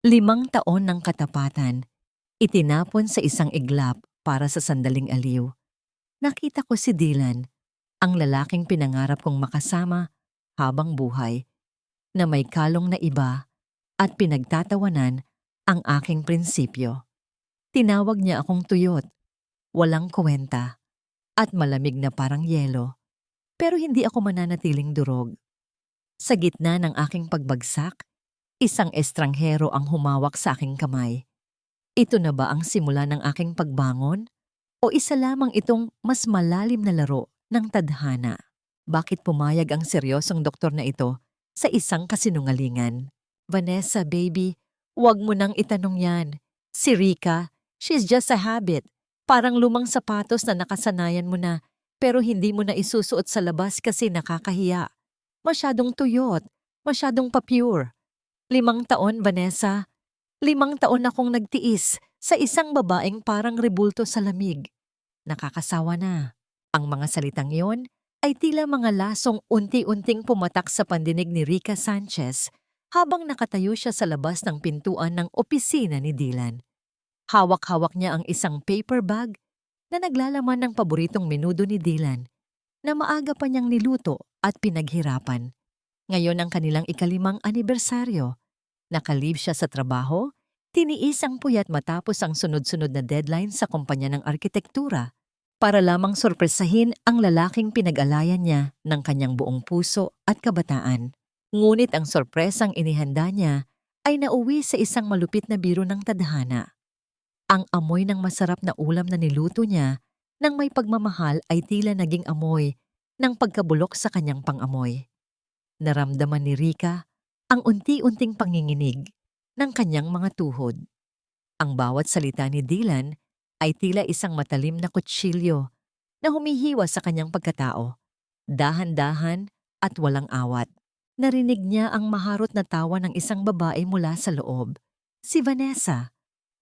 5 taon ng katapatan, itinapon sa isang iglap para sa sandaling aliw. Nakita ko si Dylan, ang lalaking pinangarap kong makasama habang buhay, na may kalong na iba at pinagtatawanan ang aking prinsipyo. Tinawag niya akong tuyot, walang kwenta, at malamig na parang yelo. Pero hindi ako mananatiling durog. Sa gitna ng aking pagbagsak, isang estranghero ang humawak sa aking kamay. Ito na ba ang simula ng aking pagbangon? O isa lamang itong mas malalim na laro ng tadhana? Bakit pumayag ang seryosong doktor na ito sa isang kasinungalingan? Vanessa, baby, huwag mo nang itanong yan. Si Rika, she's just a habit. Parang lumang sapatos na nakasanayan mo na pero hindi mo na isusuot sa labas kasi nakakahiya. Masyadong tuyot, masyadong pa-pure. 5 taon, Vanessa. 5 taon akong nagtiis sa isang babaeng parang rebulto sa lamig. Nakakasawa na. Ang mga salitang iyon ay tila mga lasong unti-unting pumatak sa pandinig ni Rica Sanchez habang nakatayo siya sa labas ng pintuan ng opisina ni Dylan. Hawak-hawak niya ang isang paper bag na naglalaman ng paboritong menudo ni Dylan na maaga pa niyang niluto at pinaghirapan. Ngayon ang kanilang ika-5 anibersaryo. Nakalib siya sa trabaho, tiniis ang puyat matapos ang sunod-sunod na deadline sa kumpanya ng arkitektura para lamang sorpresahin ang lalaking pinag-alayan niya ng kanyang buong puso at kabataan. Ngunit ang sorpresang inihanda niya ay nauwi sa isang malupit na biro ng tadhana. Ang amoy ng masarap na ulam na niluto niya nang may pagmamahal ay tila naging amoy ng pagkabulok sa kanyang pangamoy. Naramdaman ni Rika ang unti-unting panginginig ng kanyang mga tuhod. Ang bawat salita ni Dylan ay tila isang matalim na kutsilyo na humihiwa sa kanyang pagkatao. Dahan-dahan at walang awat. Narinig niya ang maharot na tawa ng isang babae mula sa loob. Si Vanessa,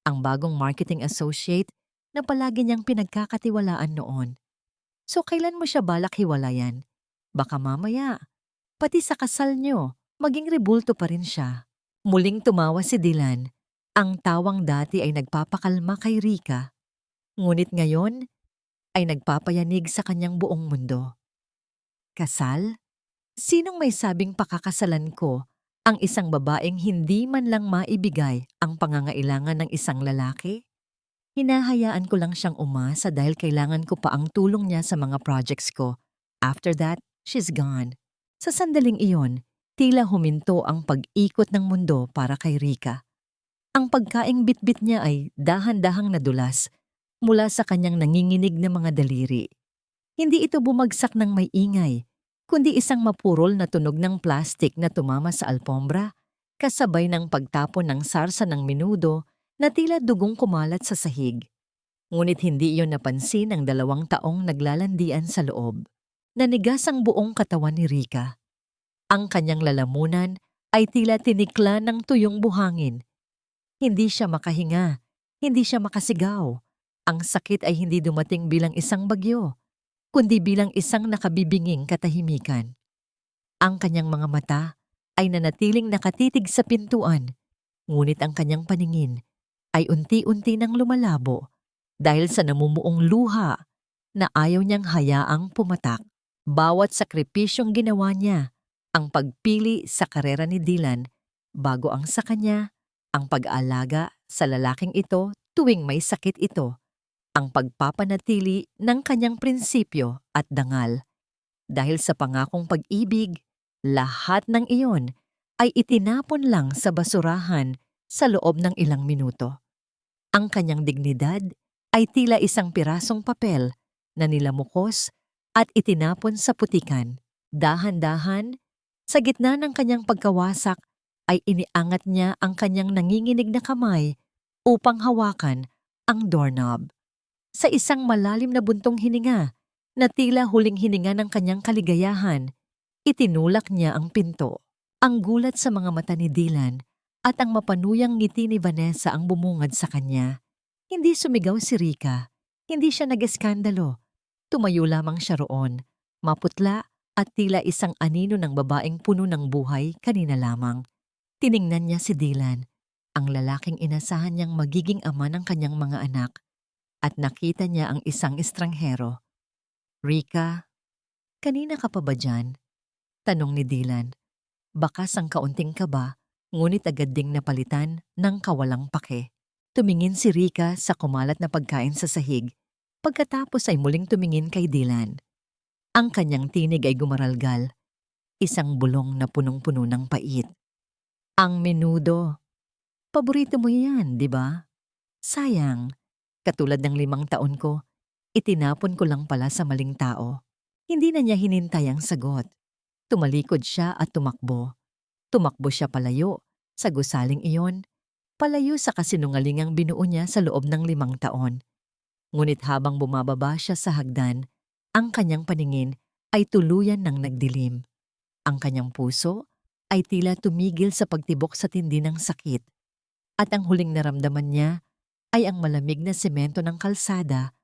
ang bagong marketing associate na palagi niyang pinagkakatiwalaan noon. So kailan mo siya balak hiwalayan? Baka mamaya, pati sa kasal niyo, maging rebulto pa rin siya. Muling tumawa si Dylan. Ang tawang dati ay nagpapakalma kay Rika. Ngunit ngayon ay nagpapayanig sa kanyang buong mundo. Kasal? Sinong may sabing pakakasalan ko ang isang babaeng hindi man lang maibigay ang pangangailangan ng isang lalaki? Hinahayaan ko lang siyang umasa dahil kailangan ko pa ang tulong niya sa mga projects ko. After that, she's gone. Sa sandaling iyon, tila huminto ang pag-ikot ng mundo para kay Rika. Ang pagkaing bitbit niya ay dahan-dahang nadulas mula sa kanyang nanginginig na mga daliri. Hindi ito bumagsak ng may ingay, kundi isang mapurol na tunog ng plastik na tumama sa alpombra, kasabay ng pagtapon ng sarsa ng menudo na tila dugong kumalat sa sahig. Ngunit hindi iyon napansin ng 2 taong naglalandian sa loob. Nanigas ang buong katawan ni Rika. Ang kanyang lalamunan ay tila tinikla ng tuyong buhangin. Hindi siya makahinga, hindi siya makasigaw. Ang sakit ay hindi dumating bilang isang bagyo, kundi bilang isang nakabibinging katahimikan. Ang kanyang mga mata ay nanatiling nakatitig sa pintuan, ngunit ang kanyang paningin ay unti-unti nang lumalabo dahil sa namumuong luha na ayaw niyang hayaang pumatak. Bawat sakripisyong ginawa niya, ang pagpili sa karera ni Dylan bago ang sa kanya, ang pag-aalaga sa lalaking ito tuwing may sakit ito, ang pagpapanatili ng kanyang prinsipyo at dangal. Dahil sa pangakong pag-ibig, lahat ng iyon ay itinapon lang sa basurahan sa loob ng ilang minuto. Ang kanyang dignidad ay tila isang pirasong papel na nilamukos at itinapon sa putikan. Dahan-dahan, sa gitna ng kanyang pagkawasak, ay iniangat niya ang kanyang nanginginig na kamay upang hawakan ang doorknob. Sa isang malalim na buntong hininga, na tila huling hininga ng kanyang kaligayahan, itinulak niya ang pinto. Ang gulat sa mga mata ni Dylan at ang mapanuyang ngiti ni Vanessa ang bumungad sa kanya. Hindi sumigaw si Rika, hindi siya nag-eskandalo. Tumayo lamang siya roon, maputla at tila isang anino ng babaeng puno ng buhay kanina lamang. Tiningnan niya si Dylan. ang lalaking inasahan niyang magiging ama ng kanyang mga anak, at nakita niya ang isang estranghero. "Rika, kanina ka pa ba dyan?" tanong ni Dylan. Bakas ang kaunting kaba, ngunit agad ding napalitan ng kawalang pake. Tumingin si Rika sa kumalat na pagkain sa sahig, pagkatapos ay muling tumingin kay Dylan. Ang kanyang tinig ay gumaralgal, isang bulong na punong-puno ng pait. "Ang menudo. Paborito mo yan, di ba? Sayang, katulad ng 5 taon ko, itinapon ko lang pala sa maling tao." Hindi na niya hinintay ang sagot. Tumalikod siya at tumakbo. Tumakbo siya palayo sa gusaling iyon, palayo sa kasinungalingang binuo niya sa loob ng 5 taon. Ngunit habang bumababa siya sa hagdan, ang kanyang paningin ay tuluyan ng nagdilim. Ang kanyang puso ay tila tumigil sa pagtibok sa tindi ng sakit. At ang huling naramdaman niya ay ang malamig na semento ng kalsada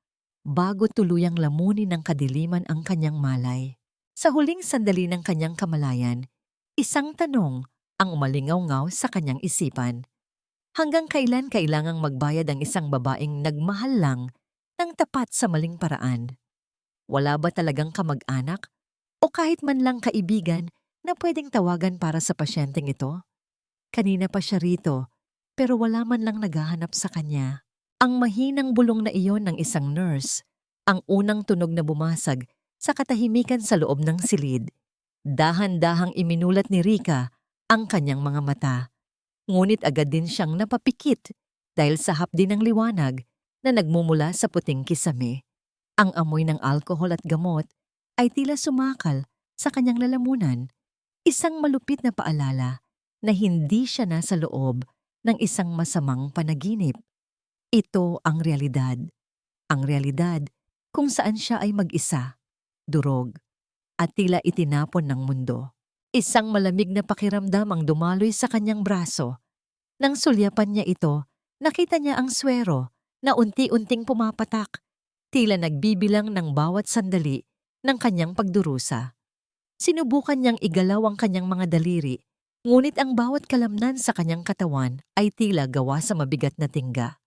bago tuluyang lamunin ng kadiliman ang kanyang malay. Sa huling sandali ng kanyang kamalayan, isang tanong ang umalingaw-ngaw sa kanyang isipan. Hanggang kailan kailangang magbayad ang isang babaeng nagmahal lang ng tapat sa maling paraan? Wala ba talagang kamag-anak o kahit man lang kaibigan na pwedeng tawagan para sa pasyenteng ito? Kanina pa siya rito, pero wala man lang naghahanap sa kanya. Ang mahinang bulong na iyon ng isang nurse, ang unang tunog na bumasag sa katahimikan sa loob ng silid. Dahan-dahang iminulat ni Rika ang kanyang mga mata. Ngunit agad din siyang napapikit dahil sa hapdi ng liwanag na nagmumula sa puting kisame. Ang amoy ng alkohol at gamot ay tila sumakal sa kanyang lalamunan. Isang malupit na paalala na hindi siya nasa loob ng isang masamang panaginip. Ito ang realidad. Ang realidad kung saan siya ay mag-isa, durog, at tila itinapon ng mundo. Isang malamig na pakiramdam ang dumaloy sa kanyang braso. Nang sulyapan niya ito, nakita niya ang swero na unti-unting pumapatak, tila nagbibilang ng bawat sandali ng kanyang pagdurusa. Sinubukan niyang igalaw ang kanyang mga daliri, ngunit ang bawat kalamnan sa kanyang katawan ay tila gawa sa mabigat na tingga.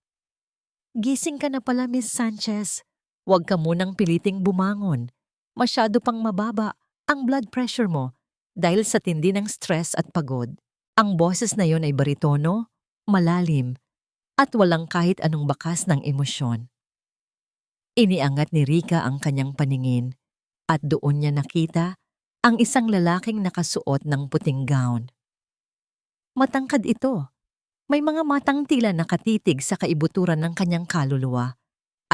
"Gising ka na pala, Miss Sanchez. Huwag ka munang piliting bumangon. Masyado pang mababa ang blood pressure mo dahil sa tindi ng stress at pagod." Ang boses na yon ay baritono, malalim, at walang kahit anong bakas ng emosyon. Iniangat ni Rika ang kanyang paningin at doon niya nakita ang isang lalaking nakasuot ng puting gown. Matangkad ito. May mga matang tila nakatitig sa kaibuturan ng kanyang kaluluwa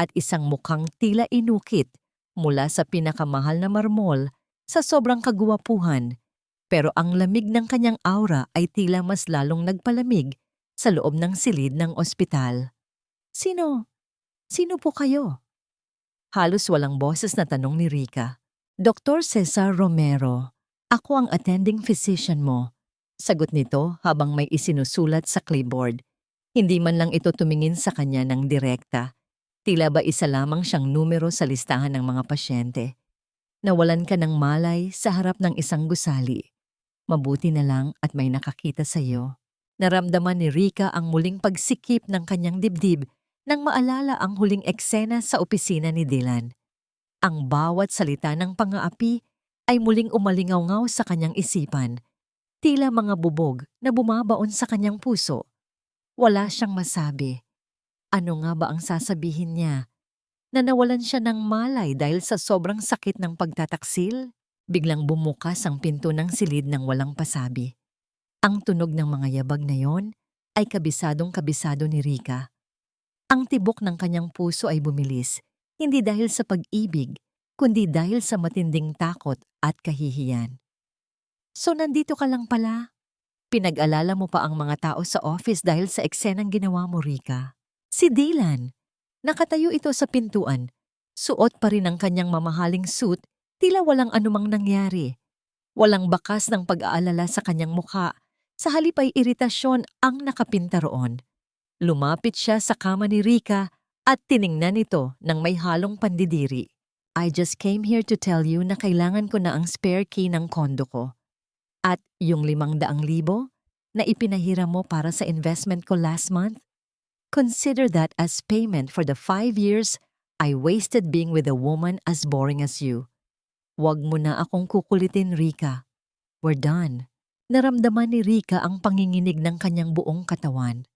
at isang mukhang tila inukit mula sa pinakamahal na marmol sa sobrang kaguwapuhan, pero ang lamig ng kanyang aura ay tila mas lalong nagpalamig sa loob ng silid ng ospital. "Sino? Sino po kayo?" Halos walang boses na tanong ni Rika. "Dr. Cesar Romero. Ako ang attending physician mo." Sagot nito habang may isinusulat sa clipboard. Hindi man lang ito tumingin sa kanya ng direkta. Tila ba isa lamang siyang numero sa listahan ng mga pasyente. Nawalan ka ng malay sa harap ng isang gusali. Mabuti na lang at may nakakita sa iyo. Naramdaman ni Rika ang muling pagsikip ng kanyang dibdib nang maalala ang huling eksena sa opisina ni Dylan. Ang bawat salita ng pang-aapi ay muling umalingaw-ngaw sa kanyang isipan. Tila mga bubog na bumabaon sa kanyang puso. Wala siyang masabi. Ano nga ba ang sasabihin niya? Na nawalan siya ng malay dahil sa sobrang sakit ng pagtataksil? Biglang bumukas ang pinto ng silid ng walang pasabi. Ang tunog ng mga yabag na yon ay kabisadong-kabisado ni Rika. Ang tibok ng kanyang puso ay bumilis, hindi dahil sa pag-ibig, kundi dahil sa matinding takot at kahihiyan. "So nandito ka lang pala? Pinag-alala mo pa ang mga tao sa office dahil sa eksenang ginawa mo, Rika." Si Dylan. Nakatayo ito sa pintuan. Suot pa rin ang kanyang mamahaling suit, tila walang anumang nangyari. Walang bakas ng pag-aalala sa kanyang mukha. Sa halip ay iritasyon ang nakapinta roon. Lumapit siya sa kama ni Rika at tiningnan ito ng may halong pandidiri. "I just came here to tell you na kailangan ko na ang spare key ng kondo ko. At yung 500,000, na ipinahiram mo para sa investment ko last month? Consider that as payment for the 5 years I wasted being with a woman as boring as you. Huwag mo na akong kukulitin, Rika. We're done. Naramdaman ni Rika ang panginginig ng kanyang buong katawan.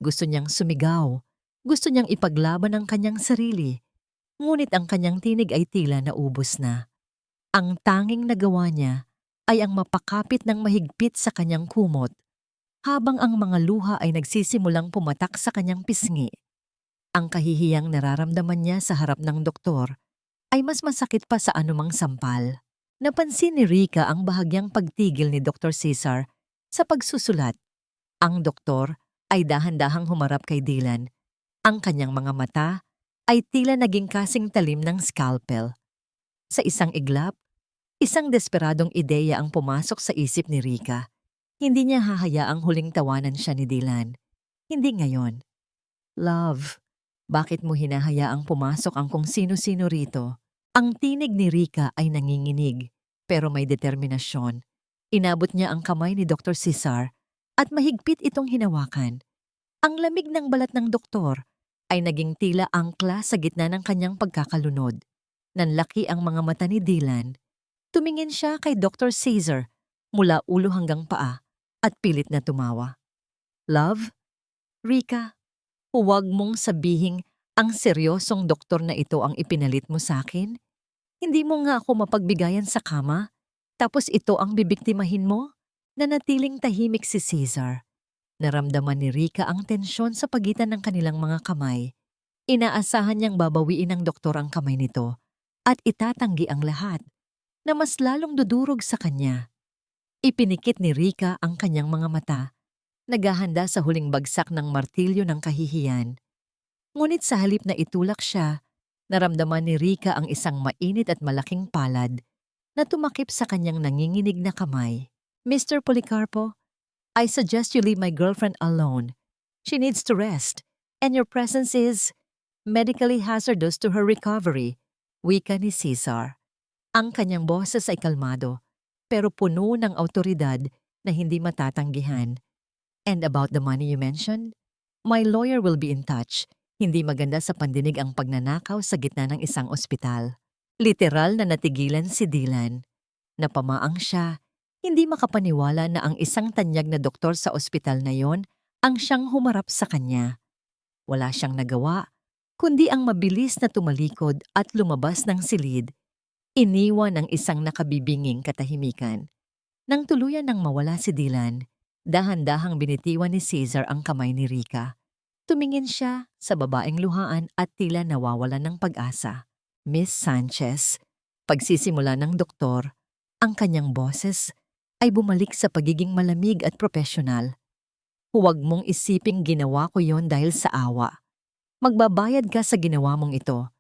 Gusto niyang sumigaw. Gusto niyang ipaglaban ang kanyang sarili. Ngunit ang kanyang tinig ay tila naubos na. Ang tanging nagawa niya ay ang mapakapit ng mahigpit sa kanyang kumot habang ang mga luha ay nagsisimulang pumatak sa kanyang pisngi. Ang kahihiyang nararamdaman niya sa harap ng doktor ay mas masakit pa sa anumang sampal. Napansin ni Rika ang bahagyang pagtigil ni Dr. Cesar sa pagsusulat. Ang doktor ay dahan-dahang humarap kay Dylan. Ang kanyang mga mata ay tila naging kasing talim ng scalpel. Sa isang iglap, isang desperadong ideya ang pumasok sa isip ni Rika. Hindi niya hahayaang huling tawanan siya ni Dylan. Hindi ngayon. Love, bakit mo hinahayaang pumasok ang kung sino-sino rito? Ang tinig ni Rika ay nanginginig, pero may determinasyon. Inabot niya ang kamay ni Dr. Cesar at mahigpit itong hinawakan. Ang lamig ng balat ng doktor ay naging tila angkla sa gitna ng kanyang pagkakalunod. Nanlaki ang mga mata ni Dylan. Tumingin siya kay Dr. Cesar mula ulo hanggang paa at pilit na tumawa. Love? Rika, huwag mong sabihing ang seryosong doktor na ito ang ipinalit mo sa akin? Hindi mo nga ako mapagbigayan sa kama? Tapos ito ang bibiktimahin mo? Nanatiling tahimik si Cesar. Naramdaman ni Rika ang tensyon sa pagitan ng kanilang mga kamay. Inaasahan niyang babawiin ng doktor ang kamay nito at itatanggi ang lahat na mas lalong dudurog sa kanya. Ipinikit ni Rika ang kanyang mga mata, naghahanda sa huling bagsak ng martilyo ng kahihiyan. Ngunit sa halip na itulak siya, naramdaman ni Rika ang isang mainit at malaking palad na tumakip sa kanyang nanginginig na kamay. Mr. Policarpo, I suggest you leave my girlfriend alone. She needs to rest, and your presence is medically hazardous to her recovery, wika ni Cesar. Ang kanyang boses ay kalmado, pero puno ng awtoridad na hindi matatanggihan. And about the money you mentioned? My lawyer will be in touch. Hindi maganda sa pandinig ang pagnanakaw sa gitna ng isang ospital. Literal na natigilan si Dylan. Napamaang siya, hindi makapaniwala na ang isang tanyag na doktor sa ospital na yon ang siyang humarap sa kanya. Wala siyang nagawa, kundi ang mabilis na tumalikod at lumabas ng silid. Iniwan ang isang nakabibinging katahimikan. Nang tuluyan nang mawala si Dylan, dahan-dahang binitiwan ni Cesar ang kamay ni Rika. Tumingin siya sa babaeng luhaan at tila nawawalan ng pag-asa. Miss Sanchez, pagsisimula ng doktor, ang kanyang boses ay bumalik sa pagiging malamig at propesyonal. Huwag mong isiping ginawa ko yon dahil sa awa. Magbabayad ka sa ginawa mong ito.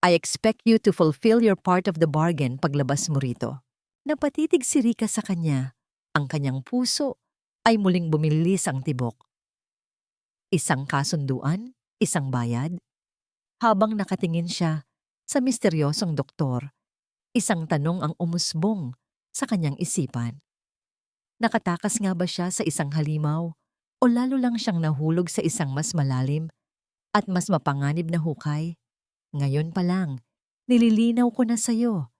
I expect you to fulfill your part of the bargain paglabas mo rito. Napatitig si Rika sa kanya. Ang kanyang puso ay muling bumilis ang tibok. Isang kasunduan, isang bayad. Habang nakatingin siya sa misteryosong doktor, isang tanong ang umusbong sa kanyang isipan. Nakatakas nga ba siya sa isang halimaw o lalo lang siyang nahulog sa isang mas malalim at mas mapanganib na hukay? Ngayon pa lang, nililinaw ko na sa'yo.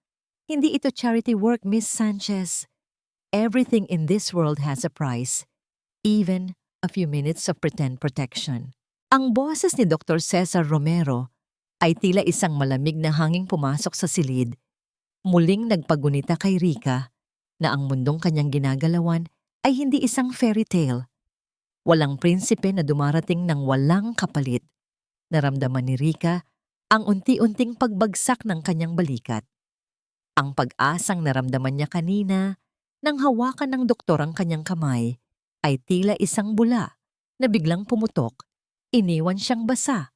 Hindi ito charity work, Miss Sanchez. Everything in this world has a price, even a few minutes of pretend protection. Ang boses ni Dr. Cesar Romero ay tila isang malamig na hanging pumasok sa silid. Muling nagpagunita kay Rika na ang mundong kanyang ginagalawan ay hindi isang fairy tale. Walang prinsipe na dumarating ng walang kapalit. Naramdaman ni Rika ang unti-unting pagbagsak ng kanyang balikat. Ang pag-asang naramdaman niya kanina nang hawakan ng doktor ang kanyang kamay ay tila isang bula na biglang pumutok, iniwan siyang basa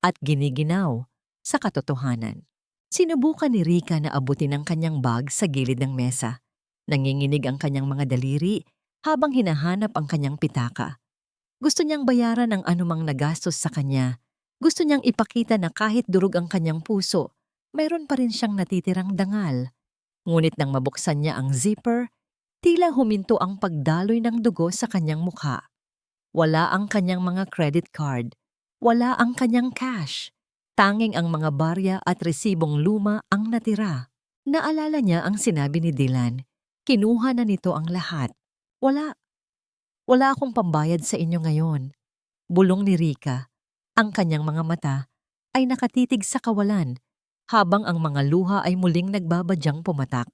at giniginaw sa katotohanan. Sinubukan ni Rika na abutin ang kanyang bag sa gilid ng mesa. Nanginginig ang kanyang mga daliri habang hinahanap ang kanyang pitaka. Gusto niyang bayaran ang anumang nagastos sa kanya. Gusto niyang ipakita na kahit durog ang kanyang puso, mayroon pa rin siyang natitirang dangal. Ngunit nang mabuksan niya ang zipper, Tila huminto ang pagdaloy ng dugo sa kanyang mukha. Wala ang kanyang mga credit card. Wala ang kanyang cash. Tanging ang mga barya at resibong luma ang natira. Naalala niya ang sinabi ni Dylan. Kinuha na nito ang lahat. Wala. Wala akong pambayad sa inyo ngayon. Bulong ni Rika. Ang kanyang mga mata ay nakatitig sa kawalan habang ang mga luha ay muling nagbabadyang pumatak.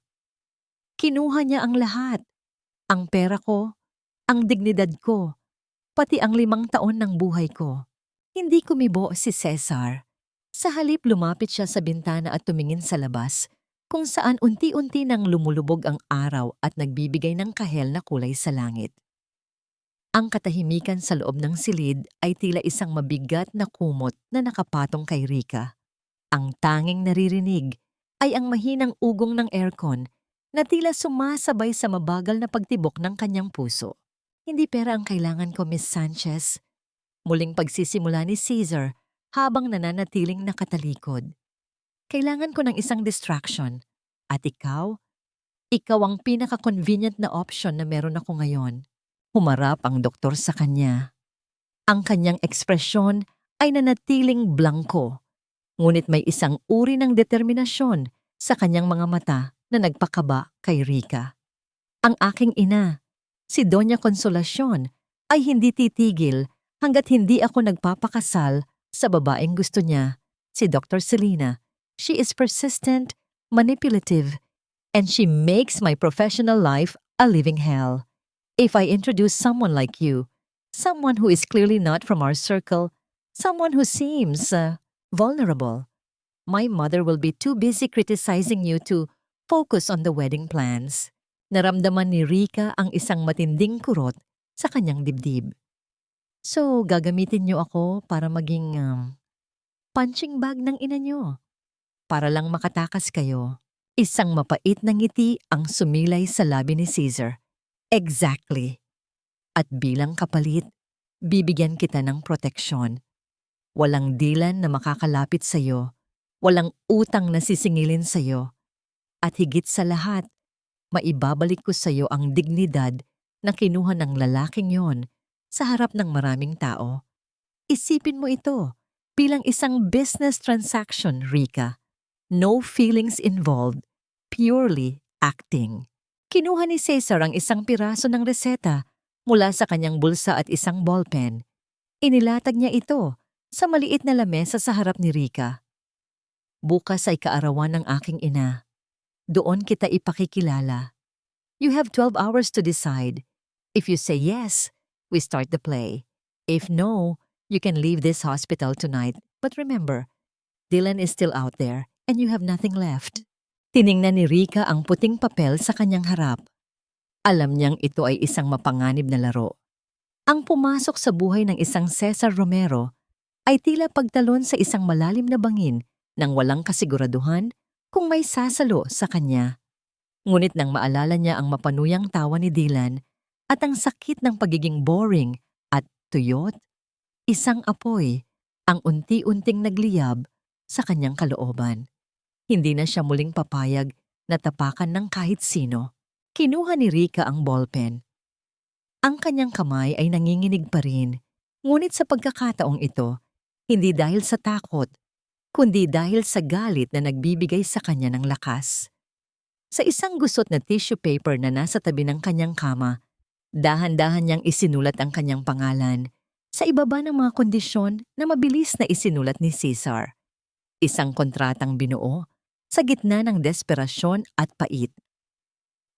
Kinuha niya ang lahat. Ang pera ko, ang dignidad ko, pati ang 5 taon ng buhay ko. Hindi kumibo si Cesar. Sa halip lumapit siya sa bintana at tumingin sa labas, kung saan unti-unti nang lumulubog ang araw at nagbibigay ng kahel na kulay sa langit. Ang katahimikan sa loob ng silid ay tila isang mabigat na kumot na nakapatong kay Rika. Ang tanging naririnig ay ang mahinang ugong ng aircon na tila sumasabay sa mabagal na pagtibok ng kanyang puso. Hindi pera ang kailangan ko, Miss Sanchez. Muling pagsisimula ni Caesar habang nananatiling nakatalikod. Kailangan ko ng isang distraction. At ikaw ang pinaka-convenient na option na meron ako ngayon. Humarap ang doktor sa kanya. Ang kanyang ekspresyon ay nanatiling blanko. Ngunit may isang uri ng determinasyon sa kanyang mga mata na nagpakaba kay Rika. Ang aking ina, si Doña Consolacion, ay hindi titigil hanggat hindi ako nagpapakasal sa babaeng gusto niya, si Dr. Selena. She is persistent, manipulative, and she makes my professional life a living hell. If I introduce someone like you, someone who is clearly not from our circle, someone who seems vulnerable, my mother will be too busy criticizing you to focus on the wedding plans. Naramdaman ni Rika ang isang matinding kurot sa kanyang dibdib. So, gagamitin niyo ako para maging punching bag ng ina niyo. Para lang makatakas kayo. Isang mapait na ngiti ang sumilay sa labi ni Caesar. Exactly. At bilang kapalit, bibigyan kita ng proteksyon. Walang Dylan na makakalapit sa'yo. Walang utang na sisingilin sa'yo. At higit sa lahat, maibabalik ko sa'yo ang dignidad na kinuha ng lalaking yon sa harap ng maraming tao. Isipin mo ito bilang isang business transaction, Rika. No feelings involved, purely acting. Kinuha ni Cesar ang isang piraso ng reseta mula sa kanyang bulsa at isang ballpen. Inilatag niya ito sa maliit na lamesa sa harap ni Rika. Bukas ay kaarawan ng aking ina. Doon kita ipakikilala. You have 12 hours to decide. If you say yes, we start the play. If no, you can leave this hospital tonight. But remember, Dylan is still out there and you have nothing left. Tiningnan ni Rika ang puting papel sa kanyang harap. Alam niyang ito ay isang mapanganib na laro. Ang pumasok sa buhay ng isang Cesar Romero ay tila pagtalon sa isang malalim na bangin nang walang kasiguraduhan kung may sasalo sa kanya. Ngunit nang maalala niya ang mapanuyang tawa ni Dylan at ang sakit ng pagiging boring at tuyot, isang apoy ang unti-unting nagliyab sa kanyang kalooban. Hindi na siya muling papayag na tapakan ng kahit sino. Kinuha ni Rika ang ballpen. Ang kanyang kamay ay nanginginig pa rin, ngunit sa pagkakataong ito, hindi dahil sa takot, kundi dahil sa galit na nagbibigay sa kanya ng lakas. Sa isang gusot na tissue paper na nasa tabi ng kanyang kama, dahan-dahan niyang isinulat ang kanyang pangalan sa ibaba ng mga kondisyon na mabilis na isinulat ni Cesar. Isang kontratang binuo sa gitna ng desperasyon at pait.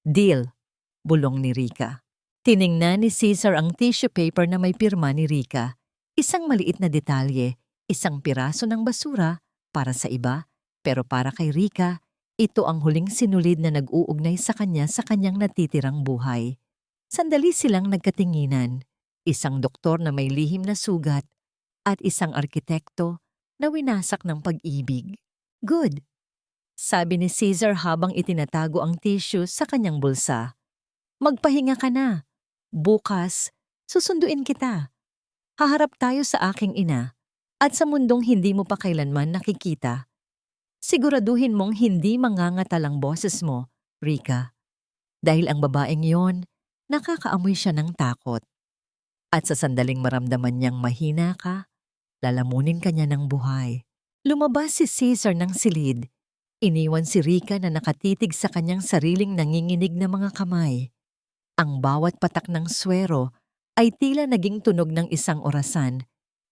Deal, bulong ni Rika. Tiningnan ni Cesar ang tissue paper na may pirma ni Rika. Isang maliit na detalye, isang piraso ng basura para sa iba, pero para kay Rika, ito ang huling sinulid na nag-uugnay sa kanya sa kanyang natitirang buhay. Sandali silang nagkatinginan, isang doktor na may lihim na sugat at isang arkitekto na winasak ng pag-ibig. Good, sabi ni Caesar habang itinatago ang tissue sa kanyang bulsa. Magpahinga ka na. Bukas, susunduin kita. Haharap tayo sa aking ina at sa mundong hindi mo pa kailanman nakikita. Siguraduhin mong hindi mangangatal ang boses mo, Rika. dahil ang babaeng yon nakakaamoy siya ng takot. At sa sandaling maramdaman niyang mahina ka, lalamunin ka niya ng buhay. Lumabas si Caesar ng silid. Iniwan si Rica na nakatitig sa kanyang sariling nanginginig na mga kamay. Ang bawat patak ng swero ay tila naging tunog ng isang orasan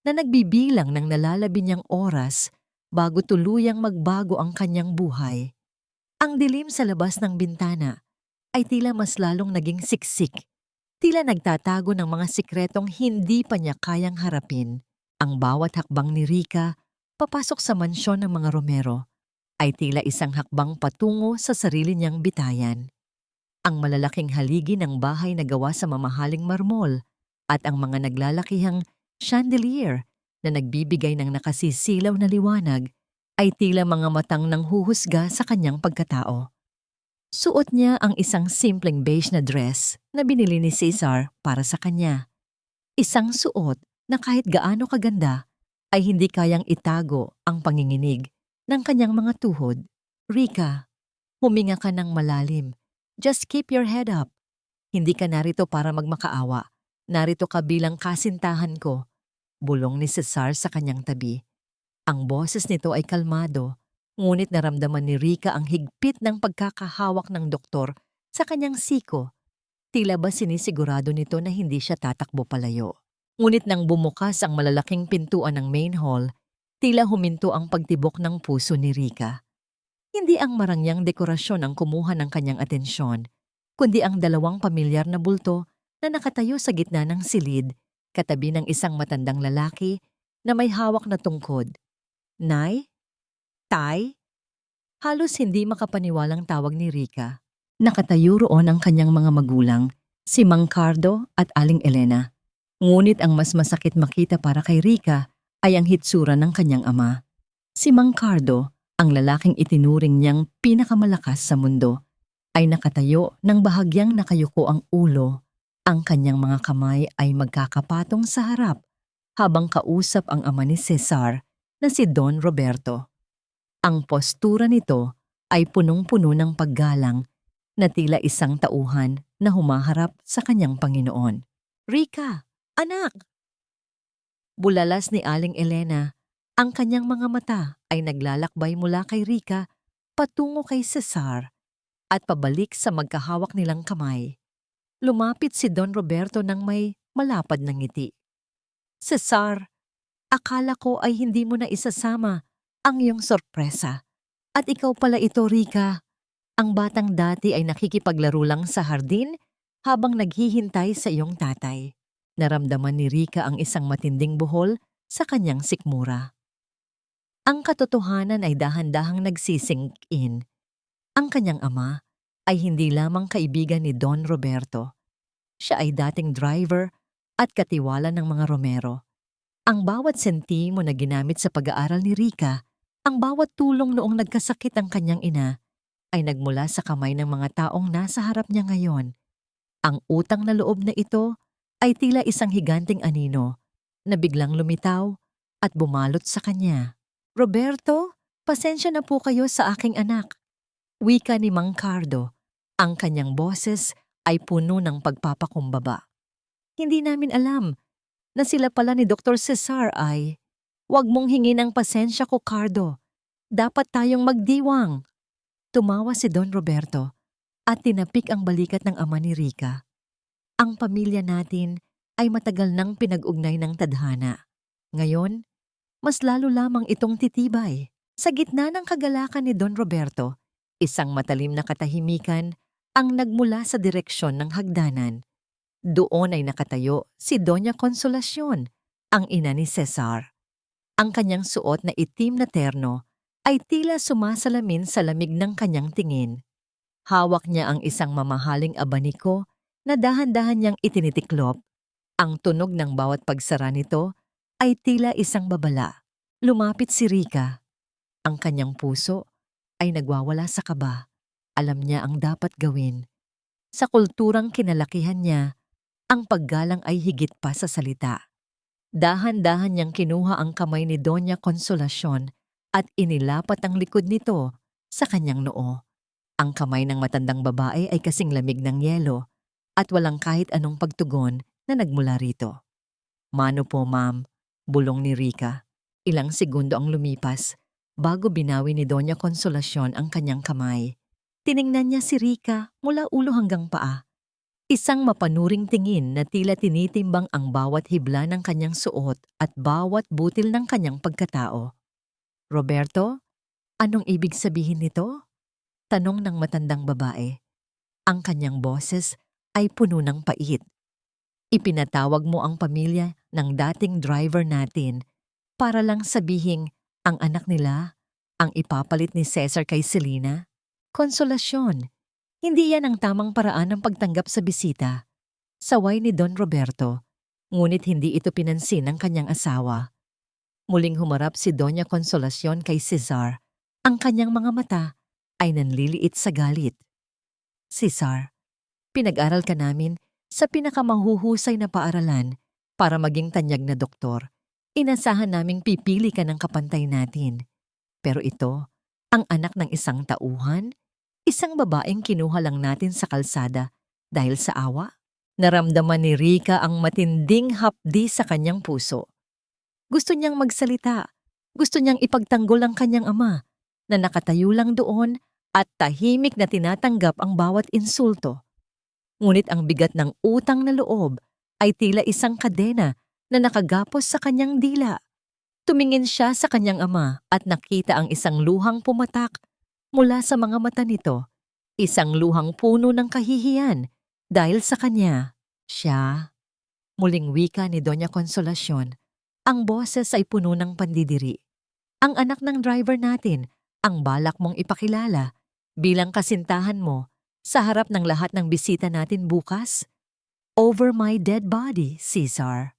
na nagbibilang ng nalalabi niyang oras bago tuluyang magbago ang kanyang buhay. Ang dilim sa labas ng bintana ay tila mas lalong naging siksik. Tila nagtatago ng mga sikretong hindi pa niya kayang harapin. Ang bawat hakbang ni Rica papasok sa mansyon ng mga Romero ay tila isang hakbang patungo sa sarili niyang bitayan. Ang malalaking haligi ng bahay na gawa sa mamahaling marmol at ang mga naglalakihang chandelier na nagbibigay ng nakasisilaw na liwanag ay tila mga matang nanghuhusga sa kanyang pagkatao. Suot niya ang isang simpleng beige na dress na binili ni Caesar para sa kanya. Isang suot na kahit gaano kaganda ay hindi kayang itago ang panginginig ng kanyang mga tuhod. Rica, huminga ka ng malalim. Just keep your head up. Hindi ka narito para magmakaawa. Narito ka bilang kasintahan ko. Bulong ni Cesar sa kanyang tabi. Ang boses nito ay kalmado, ngunit naramdaman ni Rica ang higpit ng pagkakahawak ng doktor sa kanyang siko. Tila ba sinisigurado nito na hindi siya tatakbo palayo. Ngunit nang bumukas ang malalaking pintuan ng main hall, tila huminto ang pagtibok ng puso ni Rica. Hindi ang marangyang dekorasyon ang kumuha ng kanyang atensyon, kundi ang dalawang pamilyar na bulto na nakatayo sa gitna ng silid, katabi ng isang matandang lalaki na may hawak na tungkod. Nay? Tay? Halos hindi makapaniwalang tawag ni Rica. Nakatayo roon ang kanyang mga magulang, si Mang Cardo at Aling Elena. Ngunit ang mas masakit makita para kay Rica ay ang hitsura ng kanyang ama. Si Mang Cardo, ang lalaking itinuring niyang pinakamalakas sa mundo, ay nakatayo ng bahagyang nakayuko ang ulo. Ang kanyang mga kamay ay magkakapatong sa harap habang kausap ang ama ni Cesar na si Don Roberto. Ang postura nito ay punong-puno ng paggalang na tila isang tauhan na humaharap sa kanyang Panginoon. Rica, anak! Bulalas ni Aling Elena, ang kanyang mga mata ay naglalakbay mula kay Rica patungo kay Cesar at pabalik sa magkahawak nilang kamay. Lumapit si Don Roberto ng may malapad na ngiti. Cesar, akala ko ay hindi mo na isasama ang iyong sorpresa. At ikaw pala ito, Rica. Ang batang dati ay nakikipaglaro lang sa hardin habang naghihintay sa iyong tatay. Naramdaman ni Rica ang isang matinding buhol sa kanyang sikmura. Ang katotohanan ay dahan-dahang nagsisink in. Ang kanyang ama ay hindi lamang kaibigan ni Don Roberto. Siya ay dating driver at katiwala ng mga Romero. Ang bawat sentimo na ginamit sa pag-aaral ni Rica, ang bawat tulong noong nagkasakit ang kanyang ina, ay nagmula sa kamay ng mga taong nasa harap niya ngayon. Ang utang na loob na ito ay tila isang higanting anino na biglang lumitaw at bumalot sa kanya. Roberto, pasensya na po kayo sa aking anak. Wika ni Mang Cardo, ang kanyang boses ay puno ng pagpapakumbaba. Hindi namin alam na sila pala ni Dr. Cesar ay, "Huwag mong hingin ang pasensya ko, Cardo. Dapat tayong magdiwang." Tumawa si Don Roberto at tinapik ang balikat ng ama ni Rica. Ang pamilya natin ay matagal nang pinag-ugnay ng tadhana. Ngayon, mas lalo lamang itong titibay. Sa gitna ng kagalakan ni Don Roberto, isang matalim na katahimikan ang nagmula sa direksyon ng hagdanan. Doon ay nakatayo si Doña Consolacion, ang ina ni Cesar. Ang kanyang suot na itim na terno ay tila sumasalamin sa lamig ng kanyang tingin. Hawak niya ang isang mamahaling abaniko na dahan-dahan niyang itinitiklop. Ang tunog ng bawat pagsara nito ay tila isang babala. Lumapit si Rica. Ang kanyang puso ay nagwawala sa kaba. Alam niya ang dapat gawin. Sa kulturang kinalakihan niya, ang paggalang ay higit pa sa salita. Dahan-dahan niyang kinuha ang kamay ni Doña Consolacion at inilapat ang likod nito sa kanyang noo. Ang kamay ng matandang babae ay kasing lamig ng yelo at walang kahit anong pagtugon na nagmula rito. Mano po, ma'am, bulong ni Rica. Ilang segundo ang lumipas bago binawi ni Doña Consolacion ang kanyang kamay. Tiningnan niya si Rica mula ulo hanggang paa. Isang mapanuring tingin na tila tinitimbang ang bawat hibla ng kanyang suot at bawat butil ng kanyang pagkatao. Roberto, anong ibig sabihin nito? Tanong ng matandang babae. Ang kanyang boses ay puno ng pait. Ipinatawag mo ang pamilya ng dating driver natin para lang sabihing ang anak nila ang ipapalit ni Cesar kay Selena? Konsolasyon, hindi yan ang tamang paraan ng pagtanggap sa bisita. Saway ni Don Roberto, ngunit hindi ito pinansin ng kanyang asawa. Muling humarap si Doña Consolacion kay Cesar. Ang kanyang mga mata ay nanliliit sa galit. Cesar, pinag-aral ka namin sa pinakamahuhusay na paaralan para maging tanyag na doktor. Inasahan naming pipili ka ng kapantay natin. Pero ito, ang anak ng isang tauhan, isang babaeng kinuha lang natin sa kalsada dahil sa awa. Naramdaman ni Rica ang matinding hapdi sa kanyang puso. Gusto niyang magsalita. Gusto niyang ipagtanggol ang kanyang ama na nakatayo lang doon at tahimik na tinatanggap ang bawat insulto. Ngunit ang bigat ng utang na loob ay tila isang kadena na nakagapos sa kanyang dila. Tumingin siya sa kanyang ama at nakita ang isang luhang pumatak mula sa mga mata nito. Isang luhang puno ng kahihiyan dahil sa kanya. Siya, muling wika ni Doña Consolacion, ang boses ay puno ng pandidiri. Ang anak ng driver natin, ang balak mong ipakilala bilang kasintahan mo sa harap ng lahat ng bisita natin bukas? Over my dead body, Cesar.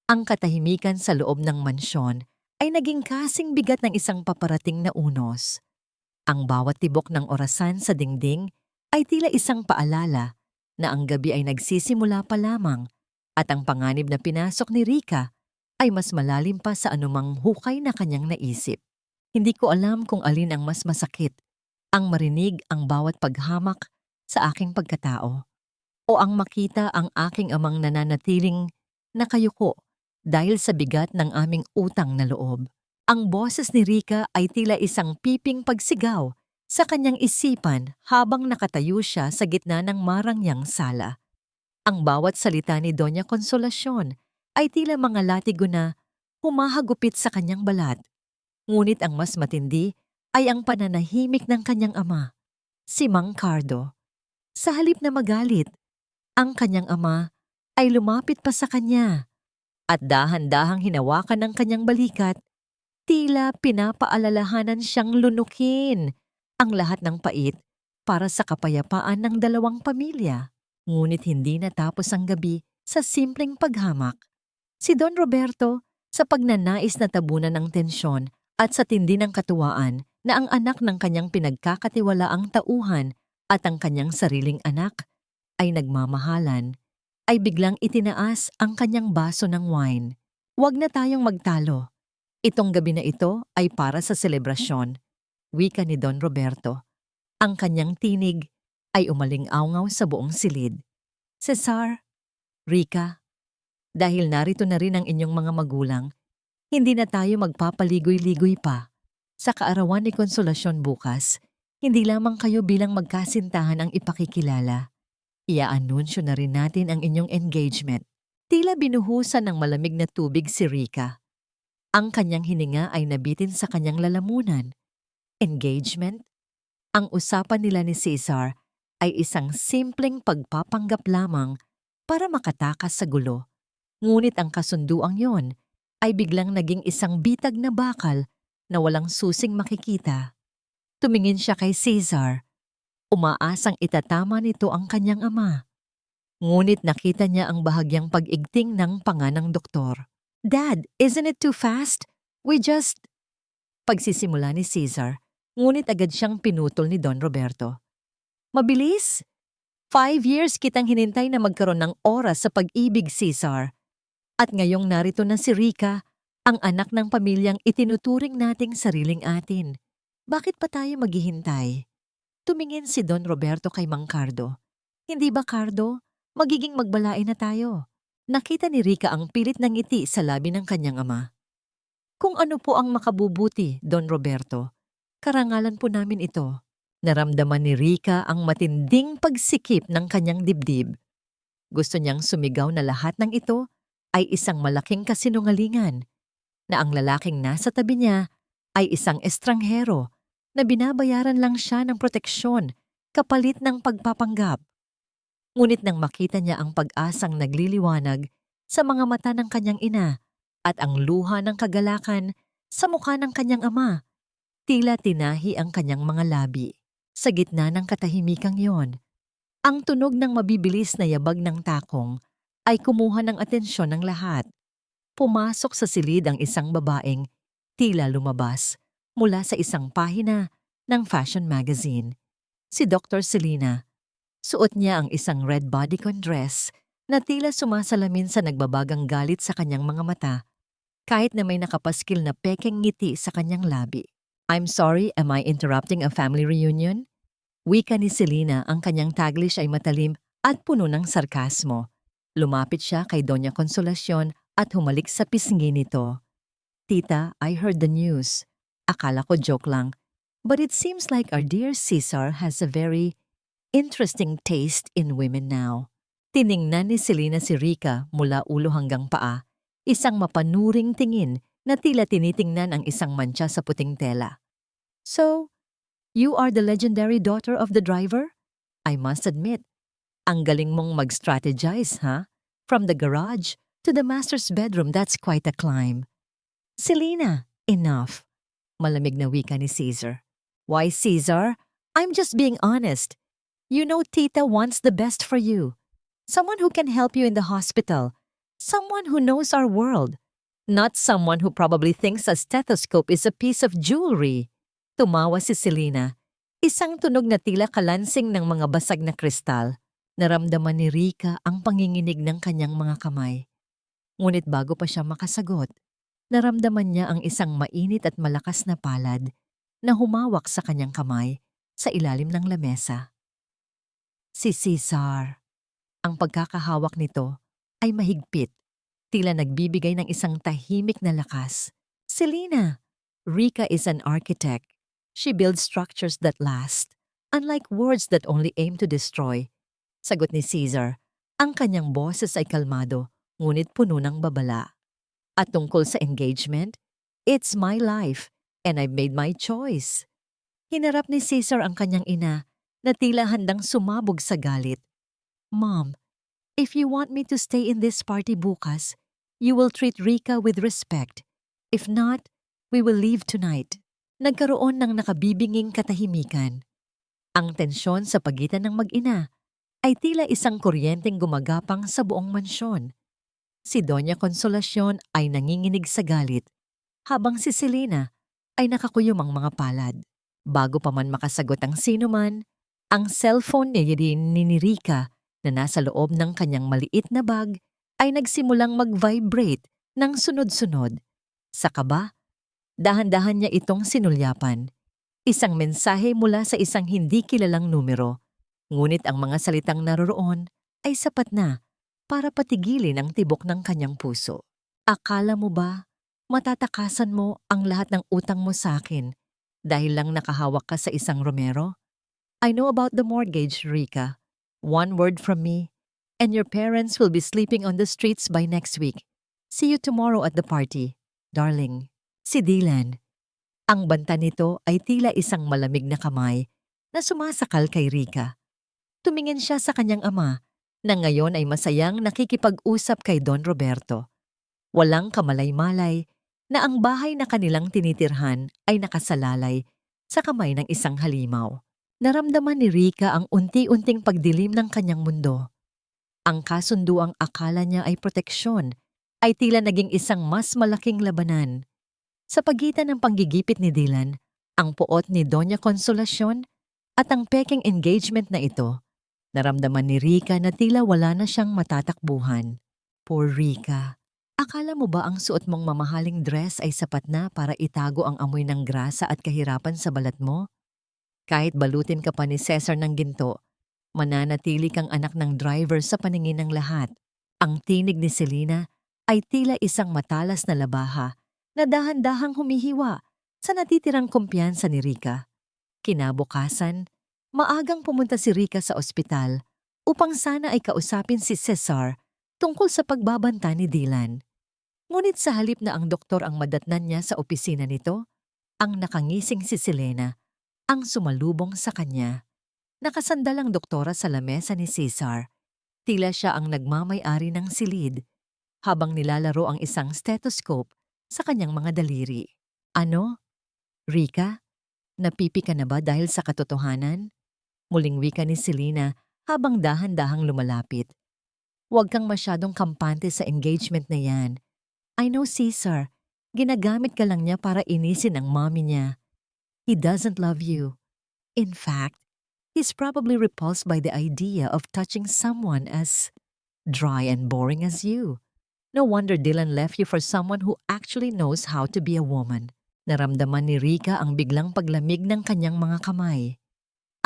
Ang katahimikan sa loob ng mansyon ay naging kasing bigat ng isang paparating na unos. Ang bawat tibok ng orasan sa dingding ay tila isang paalala na ang gabi ay nagsisimula pa lamang at ang panganib na pinasok ni Rica ay mas malalim pa sa anumang hukay na kanyang naisip. Hindi ko alam kung alin ang mas masakit, ang marinig ang bawat paghamak sa aking pagkatao o ang makita ang aking amang nananatiling nakayuko dahil sa bigat ng aming utang na loob. Ang boses ni Rica ay tila isang piping pagsigaw sa kanyang isipan habang nakatayo siya sa gitna ng marangyang sala. Ang bawat salita ni Doña Consolacion ay tila mga latigo na humahagupit sa kanyang balat. Ngunit ang mas matindi ay ang pananahimik ng kanyang ama, si Mang Cardo. Sa halip na magalit, ang kanyang ama ay lumapit pa sa kanya at dahan-dahang hinawakan ng kanyang balikat, tila pinapaalalahanan siyang lunukin ang lahat ng pait para sa kapayapaan ng dalawang pamilya. Ngunit hindi natapos ang gabi sa simpleng paghamak. Si Don Roberto, sa pagnanais na tabunan ng tensyon at sa tindi ng katuwaan na ang anak ng kanyang pinagkakatiwalaang tauhan at ang kanyang sariling anak ay nagmamahalan, ay biglang itinaas ang kanyang baso ng wine. Huwag na tayong magtalo. Itong gabi na ito ay para sa selebrasyon, wika ni Don Roberto. Ang kanyang tinig ay umaling-awngaw sa buong silid. Cesar, Rica, dahil narito na rin ang inyong mga magulang, hindi na tayo magpapaligoy-ligoy pa. Sa kaarawan ni Consolacion bukas, hindi lamang kayo bilang magkasintahan ang ipakikilala. Ia-anunsyo na rin natin ang inyong engagement. Tila binuhusan ng malamig na tubig si Rica. Ang kanyang hininga ay nabitin sa kanyang lalamunan. Engagement? Ang usapan nila ni Cesar ay isang simpleng pagpapanggap lamang para makatakas sa gulo. Ngunit ang kasunduang yon ay biglang naging isang bitag na bakal na walang susing makikita. Tumingin siya kay Cesar. Umaasang itatama nito ang kanyang ama. Ngunit nakita niya ang bahagyang pag-igting ng panganang doktor. Dad, isn't it too fast? Pagsisimula ni Cesar, ngunit agad siyang pinutol ni Don Roberto. Mabilis? 5 years kitang hinintay na magkaroon ng oras sa pag-ibig, Cesar. At ngayong narito na si Rica, ang anak ng pamilyang itinuturing nating sariling atin. Bakit pa tayo maghihintay? Tumingin si Don Roberto kay Mang Cardo. Hindi ba, Cardo? Magiging magbalain na tayo. Nakita ni Rica ang pilit ng ngiti sa labi ng kanyang ama. Kung ano po ang makabubuti, Don Roberto, karangalan po namin ito. Naramdaman ni Rica ang matinding pagsikip ng kanyang dibdib. Gusto niyang sumigaw na lahat ng ito ay isang malaking kasinungalingan, na ang lalaking nasa tabi niya ay isang estranghero na binabayaran lang siya ng proteksyon kapalit ng pagpapanggap. Ngunit nang makita niya ang pag-asang nagliliwanag sa mga mata ng kanyang ina at ang luha ng kagalakan sa mukha ng kanyang ama, tila tinahi ang kanyang mga labi. Sa gitna ng katahimikang yon, ang tunog ng mabibilis na yabag ng takong ay kumuha ng atensyon ng lahat. Pumasok sa silid ang isang babaeng tila lumabas mula sa isang pahina ng fashion magazine. Si Dr. Selena. Suot niya ang isang red bodycon dress na tila sumasalamin sa nagbabagang galit sa kanyang mga mata, kahit na may nakapaskil na pekeng ngiti sa kanyang labi. I'm sorry, am I interrupting a family reunion? Wika ni Selena, ang kanyang taglish ay matalim at puno ng sarkasmo. Lumapit siya kay Doña Consolacion at humalik sa pisngi nito. Tita, I heard the news. Akala ko joke lang. But it seems like our dear Cesar has a very interesting taste in women now. Tiningnan ni Selena si Rica mula ulo hanggang paa, isang mapanuring tingin na tila tinitingnan ang isang mantsa sa puting tela. So, you are the legendary daughter of the driver? I must admit, ang galing mong mag-strategize, ha? From the garage to the master's bedroom, that's quite a climb. Selena, enough. Malamig na wika ni Caesar. Why, Caesar? I'm just being honest. You know Tita wants the best for you. Someone who can help you in the hospital. Someone who knows our world. Not someone who probably thinks a stethoscope is a piece of jewelry. Tumawa si Selena. Isang tunog na tila kalansing ng mga basag na kristal. Naramdaman ni Rica ang panginginig ng kanyang mga kamay. Ngunit bago pa siya makasagot, naramdaman niya ang isang mainit at malakas na palad na humawak sa kanyang kamay sa ilalim ng lamesa. Si Cesar. Ang pagkakahawak nito ay mahigpit, tila nagbibigay ng isang tahimik na lakas. Selena, Rica is an architect. She builds structures that last, unlike words that only aim to destroy. Sagot ni Caesar, ang kanyang boses ay kalmado, ngunit puno ng babala. At tungkol sa engagement, it's my life, and I've made my choice. Hinarap ni Caesar ang kanyang ina, na tila handang sumabog sa galit. Mom, if you want me to stay in this party bukas, you will treat Rica with respect. If not, we will leave tonight. Nagkaroon ng nakabibinging katahimikan. Ang tensyon sa pagitan ng mag-ina ay tila isang kuryenteng gumagapang sa buong mansyon. Si Doña Consolacion ay nanginginig sa galit, habang si Selena ay nakakuyom ang mga palad. Bago pa man makasagot ang sinuman, ang cellphone ni Rica na nasa loob ng kanyang maliit na bag ay nagsimulang mag-vibrate ng sunod-sunod. Sa kaba, dahan-dahan niya itong sinulyapan. Isang mensahe mula sa isang hindi kilalang numero. Ngunit ang mga salitang naroroon ay sapat na para patigilin ang tibok ng kanyang puso. Akala mo ba matatakasan mo ang lahat ng utang mo sa akin dahil lang nakahawak ka sa isang Romero? I know about the mortgage, Rica. One word from me, and your parents will be sleeping on the streets by next week. See you tomorrow at the party, darling. Si Dylan. Ang banta nito ay tila isang malamig na kamay na sumasakal kay Rica. Tumingin siya sa kanyang ama na ngayon ay masayang nakikipag-usap kay Don Roberto. Walang kamalay-malay na ang bahay na kanilang tinitirhan ay nakasalalay sa kamay ng isang halimaw. Naramdaman ni Rica ang unti-unting pagdilim ng kanyang mundo. Ang kasunduang akala niya ay proteksyon ay tila naging isang mas malaking labanan. Sa pagitan ng panggigipit ni Dylan, ang puot ni Doña Consolacion at ang peking engagement na ito, naramdaman ni Rica na tila wala na siyang matatakbuhan. Poor Rica, akala mo ba ang suot mong mamahaling dress ay sapat na para itago ang amoy ng grasa at kahirapan sa balat mo? Kahit balutin ka pa ni Cesar ng ginto, mananatili kang anak ng driver sa paningin ng lahat. Ang tinig ni Selena ay tila isang matalas na labaha na dahan-dahang humihiwa sa natitirang kumpiyansa ni Rica. Kinabukasan, maagang pumunta si Rica sa ospital upang sana ay kausapin si Cesar tungkol sa pagbabanta ni Dylan. Ngunit sa halip na ang doktor ang madatnan niya sa opisina nito, ang nakangising si Selena ang sumalubong sa kanya. Nakasandalang doktora sa lamesa ni Cesar. Tila siya ang nagmamay-ari ng silid habang nilalaro ang isang stethoscope sa kanyang mga daliri. Ano? Rica? Napipi ka na ba dahil sa katotohanan? Muling wika ni Selena habang dahan-dahang lumalapit. Huwag kang masyadong kampante sa engagement na yan. I know Cesar, ginagamit ka lang niya para inisin ang mommy niya. He doesn't love you. In fact, he's probably repulsed by the idea of touching someone as dry and boring as you. No wonder Dylan left you for someone who actually knows how to be a woman. Naramdaman ni Rica ang biglang paglamig ng kanyang mga kamay.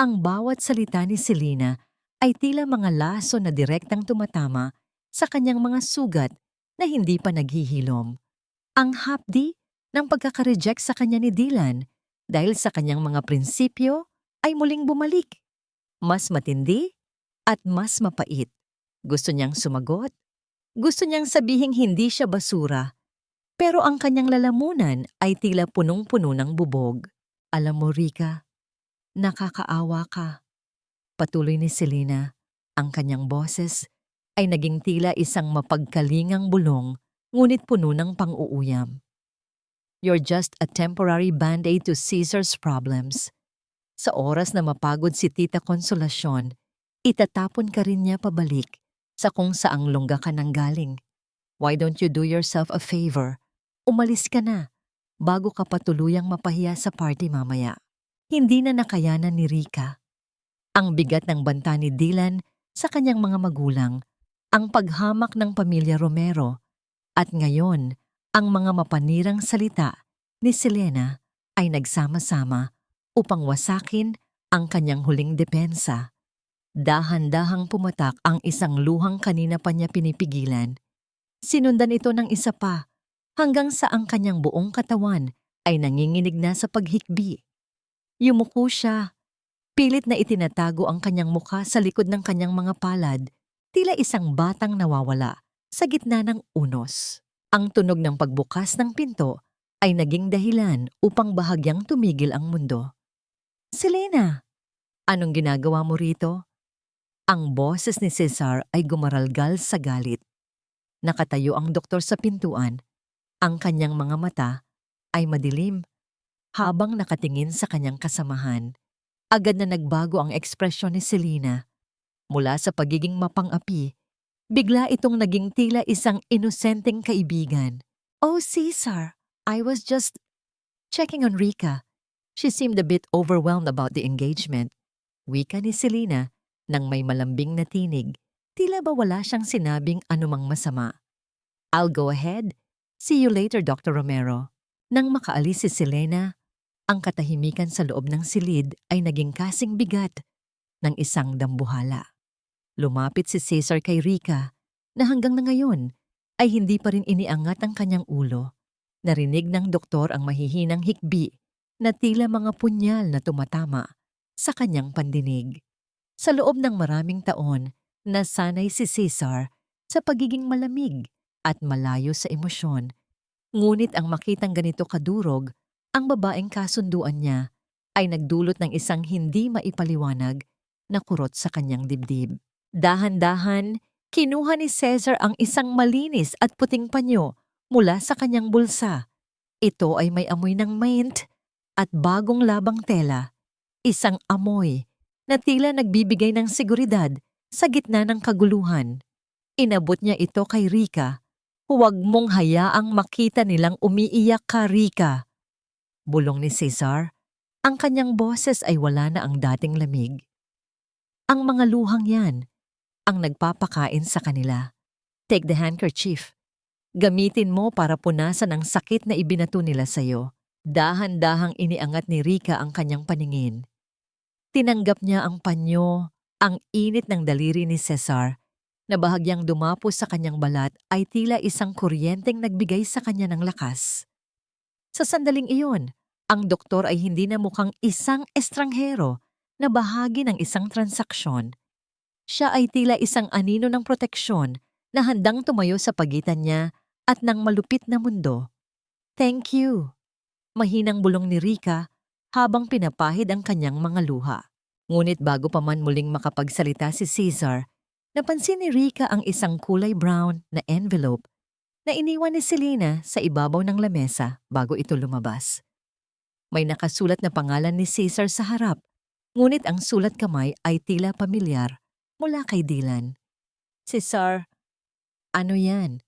Ang bawat salita ni Selena ay tila mga laso na direktang tumatama sa kanyang mga sugat na hindi pa naghihilom. Ang hapdi ng pagkaka-reject sa kanya ni Dylan dahil sa kanyang mga prinsipyo ay muling bumalik. Mas matindi at mas mapait. Gusto niyang sumagot. Gusto niyang sabihing hindi siya basura. Pero ang kanyang lalamunan ay tila punong-puno ng bubog. Alam mo, Rica, nakakaawa ka. Patuloy ni Selena. Ang kanyang boses ay naging tila isang mapagkalingang bulong, ngunit puno ng pang-uuyam. You're just a temporary band-aid to Caesar's problems. Sa oras na mapagod si Tita Consolacion, itatapon ka rin niya pabalik sa kung saang lungga ka nang galing. Why don't you do yourself a favor? Umalis ka na, bago ka pa tuluyang mapahiya sa party mamaya. Hindi na nakayanan ni Rica. Ang bigat ng banta ni Dylan sa kanyang mga magulang, ang paghamak ng pamilya Romero, at ngayon, ang mga mapanirang salita ni Selena ay nagsama-sama upang wasakin ang kanyang huling depensa. Dahan-dahang pumatak ang isang luhang kanina pa niya pinipigilan. Sinundan ito ng isa pa, hanggang sa ang kanyang buong katawan ay nanginginig na sa paghikbi. Yumuko siya. Pilit na itinatago ang kanyang mukha sa likod ng kanyang mga palad, tila isang batang nawawala sa gitna ng unos. Ang tunog ng pagbukas ng pinto ay naging dahilan upang bahagyang tumigil ang mundo. Selena, anong ginagawa mo rito? Ang boses ni Cesar ay gumaralgal sa galit. Nakatayo ang doktor sa pintuan. Ang kanyang mga mata ay madilim habang nakatingin sa kanyang kasamahan. Agad na nagbago ang ekspresyon ni Selena. Mula sa pagiging mapang-api, bigla itong naging tila isang inosenteng kaibigan. Oh, Cesar, I was just checking on Rica. She seemed a bit overwhelmed about the engagement. Wika ni Selena nang may malambing na tinig. Tila ba wala siyang sinabing anumang masama. I'll go ahead. See you later, Dr. Romero. Nang makaalis si Selena, ang katahimikan sa loob ng silid ay naging kasing bigat ng isang dambuhala. Lumapit si Cesar kay Rica na hanggang na ngayon ay hindi pa rin iniangat ang kanyang ulo. Narinig ng doktor ang mahihinang hikbi na tila mga punyal na tumatama sa kanyang pandinig. Sa loob ng maraming taon, nasanay si Cesar sa pagiging malamig at malayo sa emosyon. Ngunit ang makitang ganito kadurog, ang babaeng kasunduan niya ay nagdulot ng isang hindi maipaliwanag na kurot sa kanyang dibdib. Dahan-dahan, kinuha ni Cesar ang isang malinis at puting panyo mula sa kanyang bulsa. Ito ay may amoy ng mint at bagong labang tela. Isang amoy na tila nagbibigay ng seguridad sa gitna ng kaguluhan. Inabot niya ito kay Rica. Huwag mong hayaang makita nilang umiiyak ka, Rica. Bulong ni Cesar. Ang kanyang boses ay wala na ang dating lamig. Ang mga luhang yan ang nagpapakain sa kanila. Take the handkerchief. Gamitin mo para punasan ang sakit na ibinato nila sa'yo. Dahan-dahang iniangat ni Rica ang kanyang paningin. Tinanggap niya ang panyo, ang init ng daliri ni Cesar, na bahagyang dumapos sa kanyang balat ay tila isang kuryenteng nagbigay sa kanya ng lakas. Sa sandaling iyon, ang doktor ay hindi na mukhang isang estranghero na bahagi ng isang transaksyon. Siya ay tila isang anino ng proteksyon na handang tumayo sa pagitan niya at ng malupit na mundo. "Thank you," mahinang bulong ni Rika habang pinapahid ang kanyang mga luha. Ngunit bago pa man muling makapagsalita si Caesar, napansin ni Rika ang isang kulay brown na envelope na iniwan ni Selena sa ibabaw ng lamesa bago ito lumabas. May nakasulat na pangalan ni Caesar sa harap, ngunit ang sulat kamay ay tila pamilyar mula kay Dylan. "Cesar, ano yan?"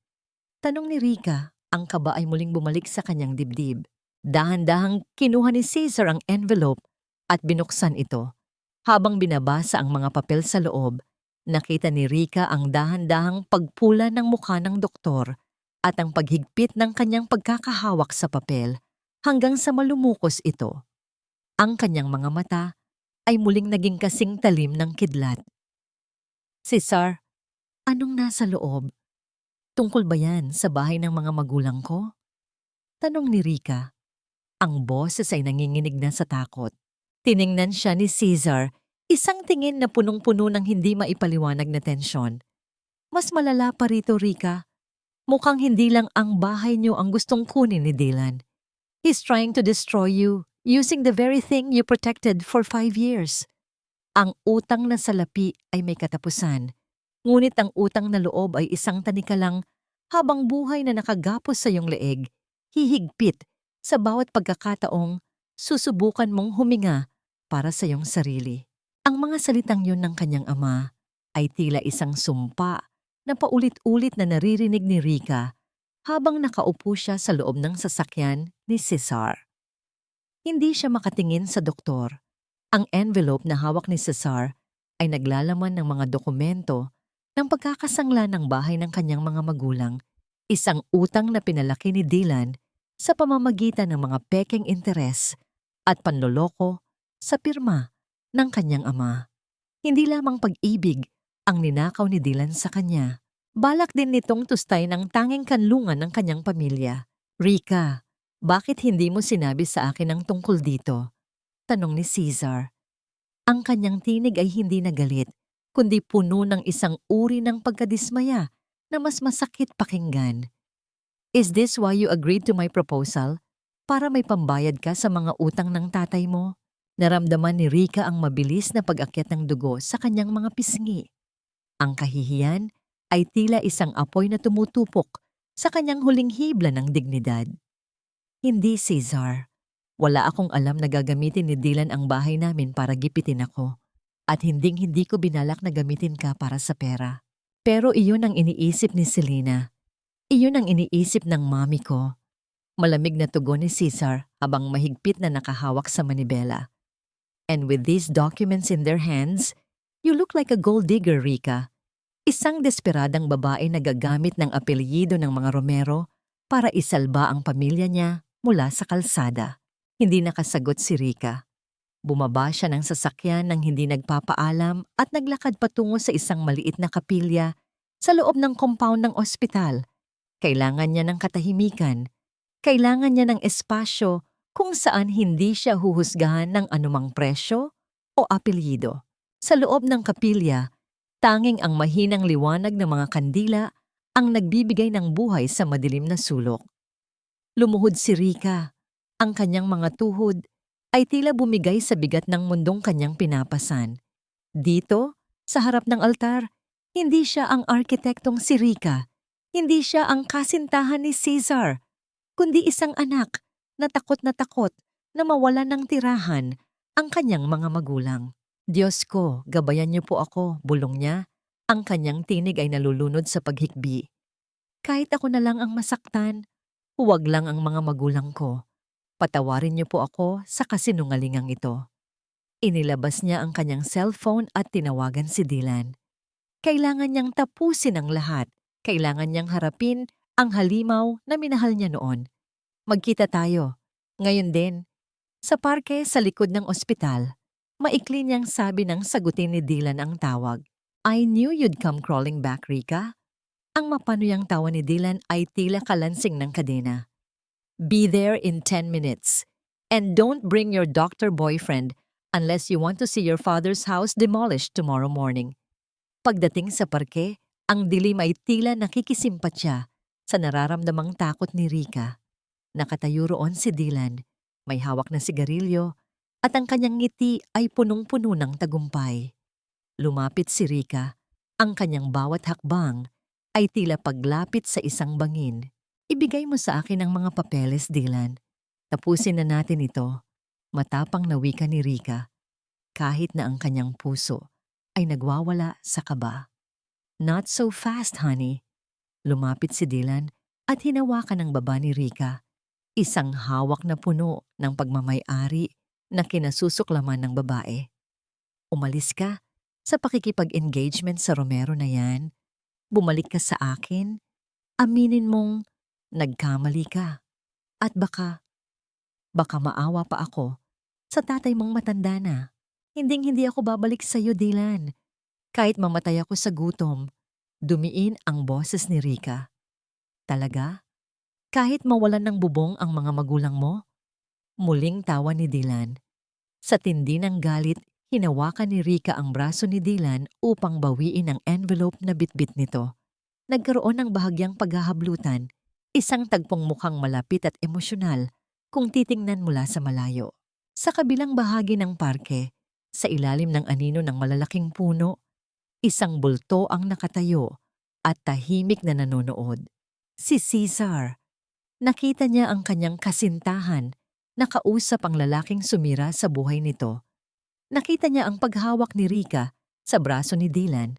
Tanong ni Rika, ang kaba ay muling bumalik sa kanyang dibdib. Dahan-dahang kinuha ni Caesar ang envelope at binuksan ito. Habang binabasa ang mga papel sa loob, nakita ni Rika ang dahan-dahang pagpula ng mukha ng doktor at ang paghigpit ng kanyang pagkakahawak sa papel hanggang sa malumukos ito. Ang kanyang mga mata ay muling naging kasing talim ng kidlat. "Cesar, anong nasa loob? Tungkol ba yan sa bahay ng mga magulang ko?" Tanong ni Rika. Ang boses ay nanginginig na sa takot. Tiningnan siya ni Caesar, isang tingin na punong-puno ng hindi maipaliwanag na tensyon. "Mas malala pa rito, Rika. Mukhang hindi lang ang bahay niyo ang gustong kunin ni Dylan. He's trying to destroy you using the very thing you protected for 5 years. Ang utang na salapi ay may katapusan, ngunit ang utang na loob ay isang tanikalang habang buhay na nakagapos sa iyong leeg, hihigpit sa bawat pagkakataong susubukan mong huminga para sa iyong sarili." Ang mga salitang yun ng kanyang ama ay tila isang sumpa na paulit-ulit na naririnig ni Rika habang nakaupo siya sa loob ng sasakyan ni Cesar. Hindi siya makatingin sa doktor. Ang envelope na hawak ni Cesar ay naglalaman ng mga dokumento ng pagkakasangla ng bahay ng kanyang mga magulang, isang utang na pinalaki ni Dylan sa pamamagitan ng mga pekeng interes at panloloko sa pirma ng kanyang ama. Hindi lamang pag-ibig ang ninakaw ni Dylan sa kanya. Balak din nitong tustay ng tanging kanlungan ng kanyang pamilya. "Rika, bakit hindi mo sinabi sa akin ang tungkol dito?" Tanong ni Caesar. Ang kanyang tinig ay hindi nagalit, kundi puno ng isang uri ng pagkadismaya na mas masakit pakinggan. "Is this why you agreed to my proposal? Para may pambayad ka sa mga utang ng tatay mo?" Naramdaman ni Rika ang mabilis na pag-akyat ng dugo sa kanyang mga pisngi. Ang kahihiyan ay tila isang apoy na tumutupok sa kanyang huling hibla ng dignidad. "Hindi, Caesar. Wala akong alam na gagamitin ni Dylan ang bahay namin para gipitin ako. At hinding-hindi ko binalak na gamitin ka para sa pera. Pero iyon ang iniisip ni Selena. Iyon ang iniisip ng mami ko." Malamig na tugon ni Caesar habang mahigpit na nakahawak sa manibela. "And with these documents in their hands, you look like a gold digger, Rika. Isang desperadang babae na gagamit ng apelyido ng mga Romero para isalba ang pamilya niya mula sa kalsada." Hindi nakasagot si Rika. Bumaba siya ng sasakyan nang hindi nagpapaalam at naglakad patungo sa isang maliit na kapilya sa loob ng compound ng ospital. Kailangan niya ng katahimikan. Kailangan niya ng espasyo kung saan hindi siya huhusgahan ng anumang presyo o apelyido. Sa loob ng kapilya, tanging ang mahinang liwanag ng mga kandila ang nagbibigay ng buhay sa madilim na sulok. Lumuhod si Rika. Ang kanyang mga tuhod ay tila bumigay sa bigat ng mundong kanyang pinapasan. Dito, sa harap ng altar, hindi siya ang arkitektong si Rika. Hindi siya ang kasintahan ni Caesar, kundi isang anak na takot na mawalan ng tirahan ang kanyang mga magulang. "Diyos ko, gabayan niyo po ako," bulong niya. Ang kanyang tinig ay nalulunod sa paghikbi. "Kahit ako na lang ang masaktan, huwag lang ang mga magulang ko. Patawarin niyo po ako sa kasinungalingang ito." Inilabas niya ang kanyang cellphone at tinawagan si Dylan. Kailangan niyang tapusin ang lahat. Kailangan niyang harapin ang halimaw na minahal niya noon. "Magkita tayo. Ngayon din. Sa parke sa likod ng ospital." Maikli niyang sabi ng sagutin ni Dylan ang tawag. I knew you'd come crawling back, Rika. Ang mapanuyang tawa ni Dylan ay tila kalansing ng kadena. Be there in 10 minutes. And don't bring your doctor boyfriend unless you want to see your father's house demolished tomorrow morning. Pagdating sa parke, ang dilim ay tila nakikisimpatya sa nararamdamang takot ni Rika. Nakatayo roon si Dylan, may hawak na sigarilyo, at ang kanyang ngiti ay punong-puno ng tagumpay. Lumapit si Rika, ang kanyang bawat hakbang ay tila paglapit sa isang bangin. Ibigay mo sa akin ang mga papeles, Dylan. Tapusin na natin ito. Matapang na wika ni Rika, kahit na ang kanyang puso ay nagwawala sa kaba. Not so fast, honey. Lumapit si Dylan at hinawakan ang baba ni Rika. Isang hawak na puno ng pagmamay-ari na kinasusuklaman ng babae. Umalis ka sa pakikipag-engagement sa Romero na yan. Bumalik ka sa akin. Aminin mong nagkamali ka. At baka maawa pa ako sa tatay mong matanda na. Hinding-hindi ako babalik sa iyo, Dylan. Kahit mamatay ako sa gutom, dumiin ang boses ni Rika. Talaga? Kahit mawalan ng bubong ang mga magulang mo? Muling tawa ni Dylan. Sa tindi ng galit, hinawakan ni Rika ang braso ni Dylan upang bawiin ang envelope na bitbit nito. Nagkaroon ng bahagyang paghahablutan, isang tagpong mukhang malapit at emosyonal kung titingnan mula sa malayo. Sa kabilang bahagi ng parke, sa ilalim ng anino ng malalaking puno, isang bulto ang nakatayo at tahimik na nanonood. Si Cesar. Nakita niya ang kanyang kasintahan, nakausap ang lalaking sumira sa buhay nito. Nakita niya ang paghawak ni Rika sa braso ni Dylan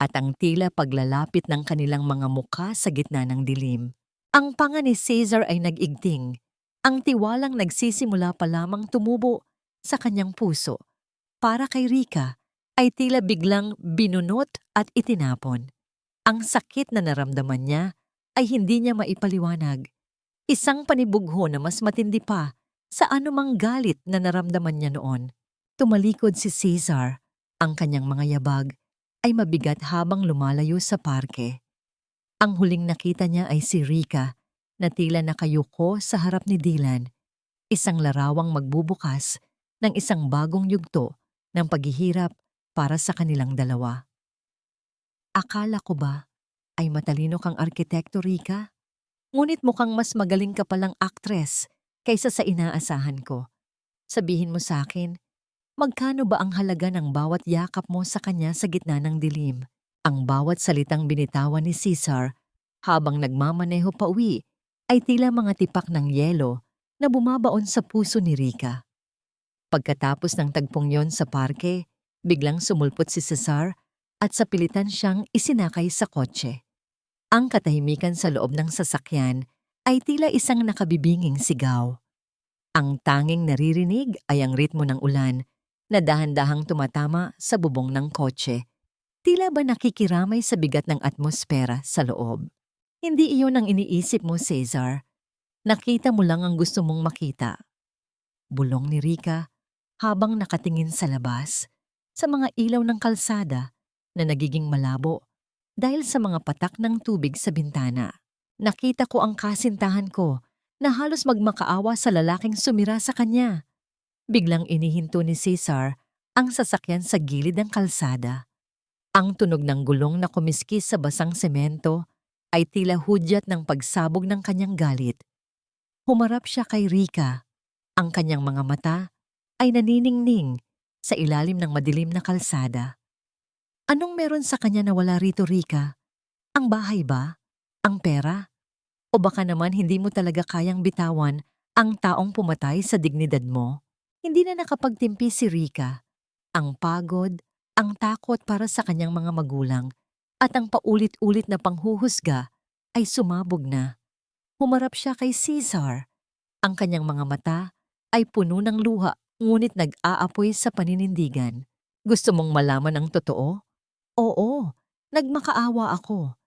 at ang tila paglalapit ng kanilang mga mukha sa gitna ng dilim. Ang panga ni Cesar ay nag-igting. Ang tiwalang nagsisimula pa lamang tumubo sa kanyang puso. Para kay Rika ay tila biglang binunot at itinapon. Ang sakit na naramdaman niya ay hindi niya maipaliwanag. Isang panibugho na mas matindi pa sa anumang galit na naramdaman niya noon. Tumalikod si Cesar, ang kanyang mga yabag ay mabigat habang lumalayo sa parke. Ang huling nakita niya ay si Rika na tila nakayuko sa harap ni Dylan, isang larawang magbubukas ng isang bagong yugto ng paghihirap para sa kanilang dalawa. Akala ko ba ay matalino kang arkitekto, Rika? Ngunit mukhang mas magaling ka palang aktres kaysa sa inaasahan ko. Sabihin mo sa akin, magkano ba ang halaga ng bawat yakap mo sa kanya sa gitna ng dilim? Ang bawat salitang binitawan ni Cesar habang nagmamaneho pa uwi ay tila mga tipak ng yelo na bumabaon sa puso ni Rika. Pagkatapos ng tagpong yon sa parke, biglang sumulpot si Cesar at sa pilitan siyang isinakay sa kotse. Ang katahimikan sa loob ng sasakyan ay tila isang nakabibinging sigaw. Ang tanging naririnig ay ang ritmo ng ulan na dahan-dahang tumatama sa bubong ng kotse. Tila ba nakikiramay sa bigat ng atmosfera sa loob? Hindi iyon ang iniisip mo, Cesar. Nakita mo lang ang gusto mong makita. Bulong ni Rika habang nakatingin sa labas, sa mga ilaw ng kalsada na nagiging malabo dahil sa mga patak ng tubig sa bintana. Nakita ko ang kasintahan ko na halos magmakaawa sa lalaking sumira sa kanya. Biglang inihinto ni Cesar ang sasakyan sa gilid ng kalsada. Ang tunog ng gulong na kumiskis sa basang semento ay tila hudyat ng pagsabog ng kanyang galit. Humarap siya kay Rika. Ang kanyang mga mata ay naniningning sa ilalim ng madilim na kalsada. Anong meron sa kanya na wala rito, Rika? Ang bahay ba? Ang pera? O baka naman hindi mo talaga kayang bitawan ang taong pumatay sa dignidad mo? Hindi na nakapagtimpi si Rika. Ang pagod, ang takot para sa kanyang mga magulang, at ang paulit-ulit na panghuhusga ay sumabog na. Humarap siya kay Cesar. Ang kanyang mga mata ay puno ng luha ngunit nag-aapoy sa paninindigan. Gusto mong malaman ang totoo? Oo, nagmakaawa ako.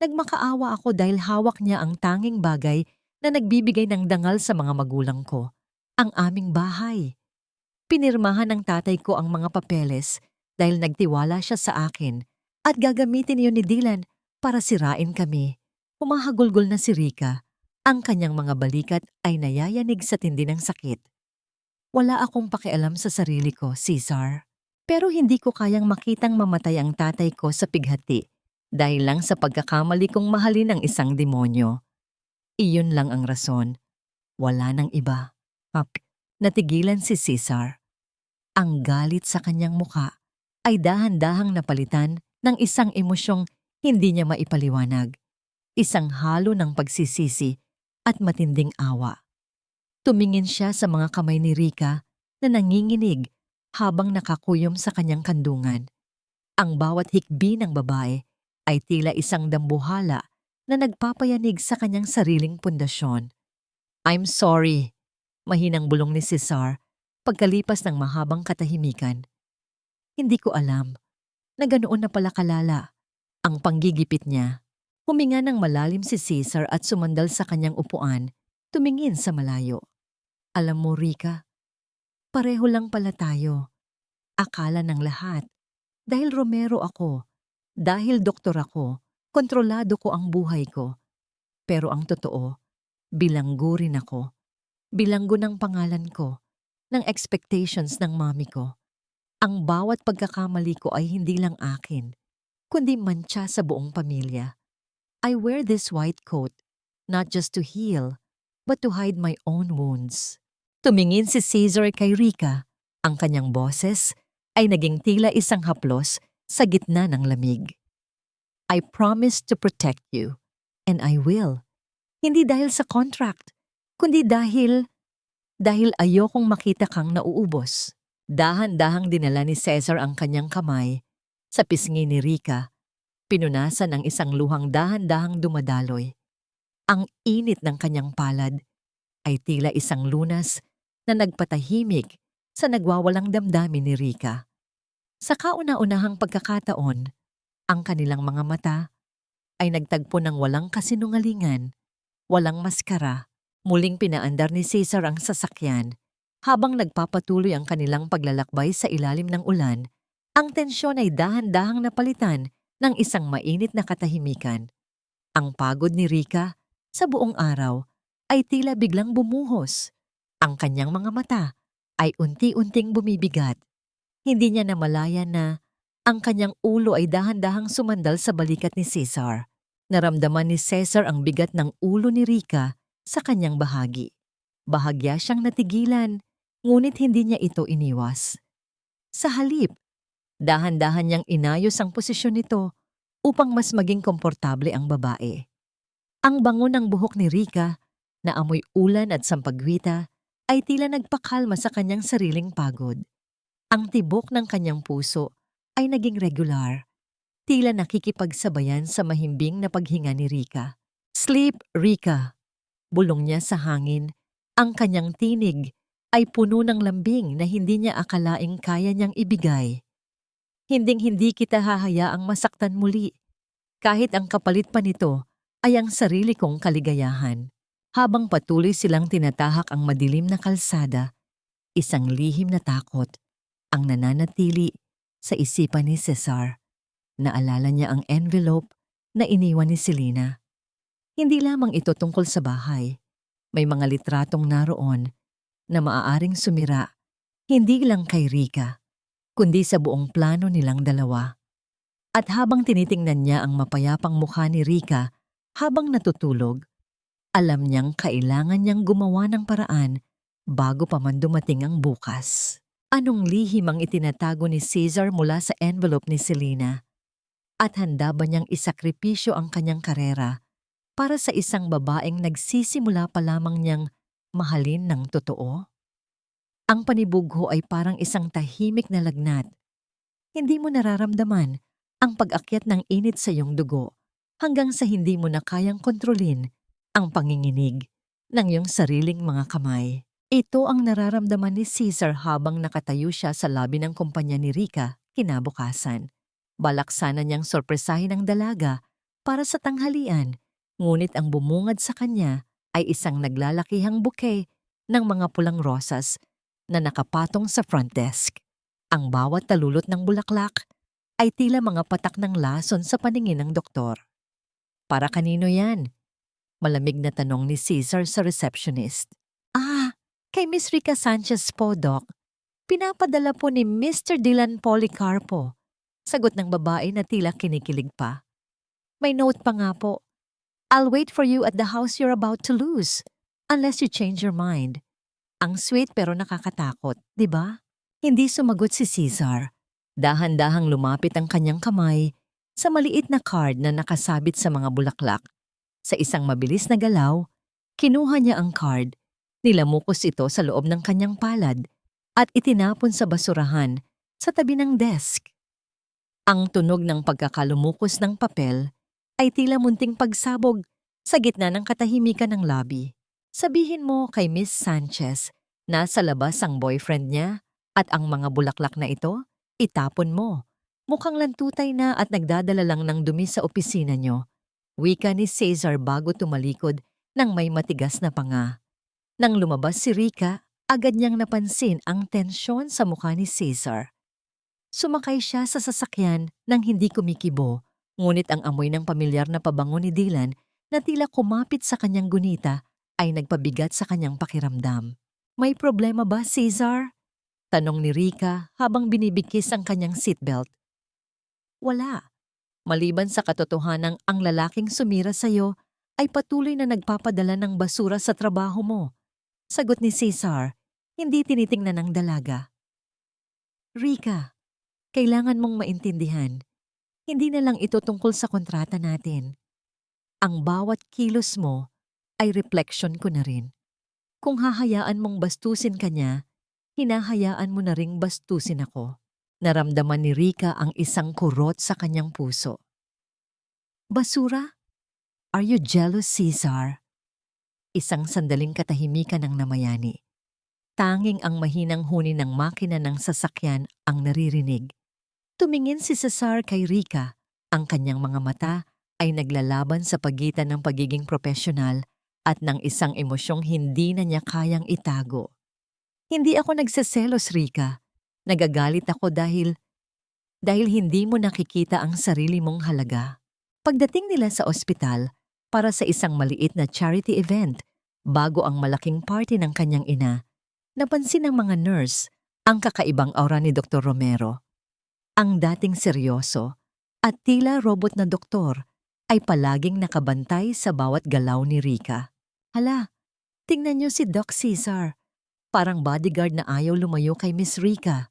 Nagmakaawa ako dahil hawak niya ang tanging bagay na nagbibigay ng dangal sa mga magulang ko, ang aming bahay. Pinirmahan ng tatay ko ang mga papeles dahil nagtiwala siya sa akin at gagamitin iyon ni Dylan para sirain kami. Humahagulgol na si Rika. Ang kanyang mga balikat ay nayayanig sa tindi ng sakit. Wala akong pakialam sa sarili ko, Cesar. Pero hindi ko kayang makitang mamatay ang tatay ko sa pighati dahil lang sa pagkakamali kong mahalin ang isang demonyo. Iyon lang ang rason. Wala nang iba. Natigilan si Cesar. Ang galit sa kanyang muka ay dahan-dahang napalitan ng isang emosyong hindi niya maipaliwanag. Isang halo ng pagsisisi at matinding awa. Tumingin siya sa mga kamay ni Rika na nanginginig habang nakakuyom sa kanyang kandungan. Ang bawat hikbi ng babae ay tila isang dambuhala na nagpapayanig sa kanyang sariling pundasyon. "I'm sorry," mahinang bulong ni Cesar pagkalipas ng mahabang katahimikan. Hindi ko alam na ganoon na pala kalala ang panggigipit niya. Huminga ng malalim si Cesar at sumandal sa kanyang upuan, tumingin sa malayo. "Alam mo, Rika, pareho lang pala tayo. Akala ng lahat. Dahil Romero ako, dahil doktor ako, kontrolado ko ang buhay ko. Pero ang totoo, bilanggo rin ako. Bilanggo ng pangalan ko, ng expectations ng mami ko. Ang bawat pagkakamali ko ay hindi lang akin, kundi mantsa sa buong pamilya. I wear this white coat, not just to heal, but to hide my own wounds." Tumingin si Cesar kay Rika. Ang kanyang boses ay naging tila isang haplos sa gitna ng lamig. "I promise to protect you, and I will. Hindi dahil sa contract, kundi dahil ayokong makita kang nauubos." Dahan-dahang dinala ni Cesar ang kanyang kamay sa pisngi ni Rika. Pinunasan ang isang luhang dahan-dahang dumadaloy. Ang init ng kanyang palad ay tila isang lunas na nagpatahimik sa nagwawalang damdamin ni Rika. Sa kauna-unahang pagkakataon, ang kanilang mga mata ay nagtagpo ng walang kasinungalingan, walang maskara. Muling pinaandar ni Cesar ang sasakyan. Habang nagpapatuloy ang kanilang paglalakbay sa ilalim ng ulan, ang tensyon ay dahan-dahang napalitan ng isang mainit na katahimikan. Ang pagod ni Rika sa buong araw ay tila biglang bumuhos. Ang kanyang mga mata ay unti-unting bumibigat. Hindi niya namalayan na ang kanyang ulo ay dahan-dahang sumandal sa balikat ni Cesar. Naramdaman ni Cesar ang bigat ng ulo ni Rika sa kanyang bahagi. Bahagya siyang natigilan, ngunit hindi niya ito iniwas. Sa halip, dahan-dahan niyang inayos ang posisyon nito upang mas maging komportable ang babae. Ang bango ng buhok ni Rika, na amoy ulan at sampagwita, ay tila nagpakalma sa kanyang sariling pagod. Ang tibok ng kanyang puso ay naging regular, tila nakikipagsabayan sa mahimbing na paghinga ni Rika. "Sleep, Rika," bulong niya sa hangin. Ang kanyang tinig ay puno ng lambing na hindi niya akalaing kaya niyang ibigay. "Hinding-hindi kita hahayaang masaktan muli, kahit ang kapalit pa nito ay ang sarili kong kaligayahan." Habang patuloy silang tinatahak ang madilim na kalsada, isang lihim na takot ang nananatili sa isipan ni Cesar. Naalala niya ang envelope na iniwan ni Selena. Hindi lamang ito tungkol sa bahay. May mga litratong naroon na maaaring sumira, hindi lang kay Rika, kundi sa buong plano nilang dalawa. At habang tinitingnan niya ang mapayapang mukha ni Rika habang natutulog, alam niyang kailangan niyang gumawa ng paraan bago pa man dumating ang bukas. Anong lihim ang itinatago ni Cesar mula sa envelope ni Selena? At handa ba niyang isakripisyo ang kanyang karera para sa isang babaeng nagsisimula pa lamang niyang mahalin ng totoo? Ang panibugho ay parang isang tahimik na lagnat. Hindi mo nararamdaman ang pag-akyat ng init sa iyong dugo hanggang sa hindi mo na kayang kontrolin ang panginginig ng iyong sariling mga kamay. Ito ang nararamdaman ni Cesar habang nakatayo siya sa labi ng kumpanya ni Rika kinabukasan. Balak sana niyang sorpresahin ang dalaga para sa tanghalian, ngunit ang bumungad sa kanya ay isang naglalakihang bouquet ng mga pulang rosas na nakapatong sa front desk. Ang bawat talulot ng bulaklak ay tila mga patak ng lason sa paningin ng doktor. Para kanino yan? Malamig na tanong ni Cesar sa receptionist. Kay Miss Rica Sanchez po, Doc. Pinapadala po ni Mr. Dylan Policarpo. Sagot ng babae na tila kinikilig pa. May note pa nga po. I'll wait for you at the house you're about to lose. Unless you change your mind. Ang sweet pero nakakatakot, di ba? Hindi sumagot si Cesar. Dahan-dahang lumapit ang kanyang kamay sa maliit na card na nakasabit sa mga bulaklak. Sa isang mabilis na galaw, kinuha niya ang card, nilamukos ito sa loob ng kanyang palad at itinapon sa basurahan sa tabi ng desk. Ang tunog ng pagkakalumukos ng papel ay tila munting pagsabog sa gitna ng katahimikan ng lobby. Sabihin mo kay Miss Sanchez na sa labas ang boyfriend niya at ang mga bulaklak na ito, itapon mo. Mukhang lantutay na at nagdadala lang ng dumi sa opisina niyo. Wika ni Cesar bago tumalikod nang may matigas na panga. Nang lumabas si Rica, agad niyang napansin ang tensyon sa mukha ni Cesar. Sumakay siya sa sasakyan nang hindi kumikibo, ngunit ang amoy ng pamilyar na pabango ni Dylan na tila kumapit sa kanyang gunita ay nagpabigat sa kanyang pakiramdam. May problema ba, Cesar? Tanong ni Rica habang binibigkis ang kanyang seatbelt. Wala. Maliban sa katotohanang ang lalaking sumira sa'yo ay patuloy na nagpapadala ng basura sa trabaho mo. Sagot ni Cesar, hindi tinitingnan ng dalaga. Rica, kailangan mong maintindihan. Hindi na lang ito tungkol sa kontrata natin. Ang bawat kilos mo ay refleksyon ko na rin. Kung hahayaan mong bastusin ka niya, hinahayaan mo na ring bastusin ako. Naramdaman ni Rica ang isang kurot sa kanyang puso. Basura? Are you jealous, Cesar? Isang sandaling katahimikan ang namayani. Tanging ang mahinang huni ng makina ng sasakyan ang naririnig. Tumingin si Cesar kay Rica. Ang kanyang mga mata ay naglalaban sa pagitan ng pagiging profesional at ng isang emosyong hindi na niya kayang itago. Hindi ako nagseselos, Rica. Nagagalit ako dahil hindi mo nakikita ang sarili mong halaga. Pagdating nila sa ospital para sa isang maliit na charity event bago ang malaking party ng kanyang ina, napansin ng mga nurse ang kakaibang aura ni Dr. Romero. Ang dating seryoso at tila robot na doktor ay palaging nakabantay sa bawat galaw ni Rica. Hala, tingnan niyo si Doc Cesar. Parang bodyguard na ayaw lumayo kay Miss Rica.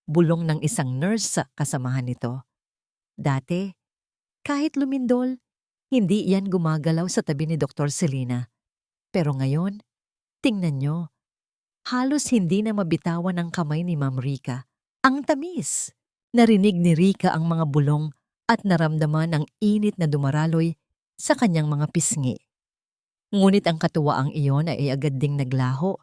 Bulong ng isang nurse sa kasamahan nito. Dati, kahit lumindol, hindi iyan gumagalaw sa tabi ni Dr. Selena. Pero ngayon, tingnan nyo, halos hindi na mabitawan ang kamay ni Ma'am Rica. Ang tamis! Narinig ni Rica ang mga bulong at naramdaman ang init na dumaraloy sa kanyang mga pisngi. Ngunit ang katuwaang iyon ay agad ding naglaho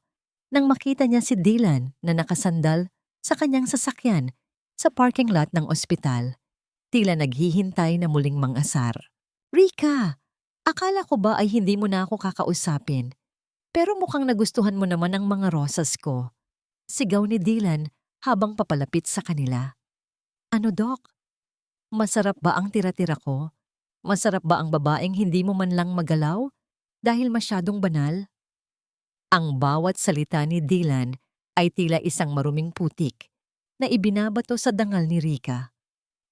nang makita niya si Dylan na nakasandal sa kanyang sasakyan sa parking lot ng ospital, tila naghihintay na muling mang-asar. Rica, akala ko ba ay hindi mo na ako kakausapin? Pero mukhang nagustuhan mo naman ang mga rosas ko. Sigaw ni Dylan habang papalapit sa kanila. Ano, Doc? Masarap ba ang tira-tira ko? Masarap ba ang babaeng hindi mo man lang magalaw dahil masyadong banal? Ang bawat salita ni Dylan ay tila isang maruming putik na ibinabato sa dangal ni Rica.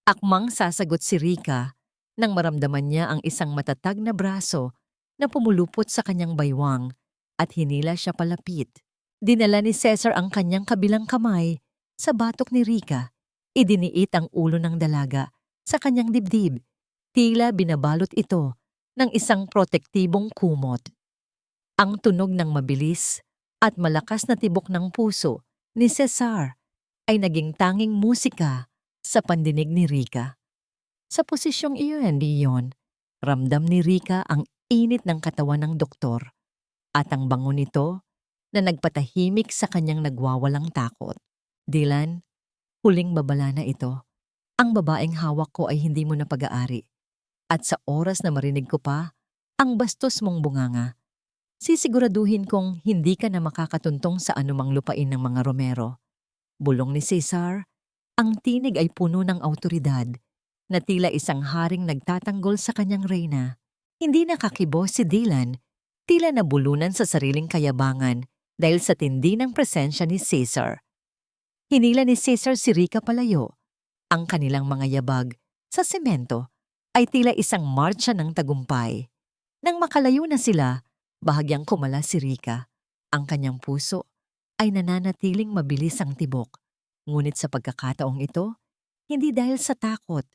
Akmang sasagot si Rica nang maramdaman niya ang isang matatag na braso na pumulupot sa kanyang baywang at hinila siya palapit. Dinala ni Cesar ang kanyang kabilang kamay sa batok ni Rica. Idiniit ang ulo ng dalaga sa kanyang dibdib. Tila binabalot ito ng isang protektibong kumot. Ang tunog ng mabilis at malakas na tibok ng puso ni Cesar ay naging tanging musika sa pandinig ni Rica. Sa posisyong iyon, ramdam ni Rica ang init ng katawan ng doktor at ang bango nito na nagpatahimik sa kanyang nagwawalang takot. Dylan, huling babala na ito. Ang babaeng hawak ko ay hindi mo na pag-aari. At sa oras na marinig ko pa, ang bastos mong bunganga, Sisiguraduhin kong hindi ka na makakatuntong sa anumang lupain ng mga Romero. Bulong ni Cesar, ang tinig ay puno ng awtoridad na tila isang haring nagtatanggol sa kanyang reyna. Hindi nakakibo si Dylan, tila nabulunan sa sariling kayabangan dahil sa tindi ng presensya ni Cesar. Hinila ni Cesar si Rica palayo. Ang kanilang mga yabag sa semento ay tila isang marcha ng tagumpay. Nang makalayo na sila, bahagyang kumala si Rica. Ang kanyang puso ay nananatiling mabilis ang tibok. Ngunit sa pagkakataong ito, hindi dahil sa takot,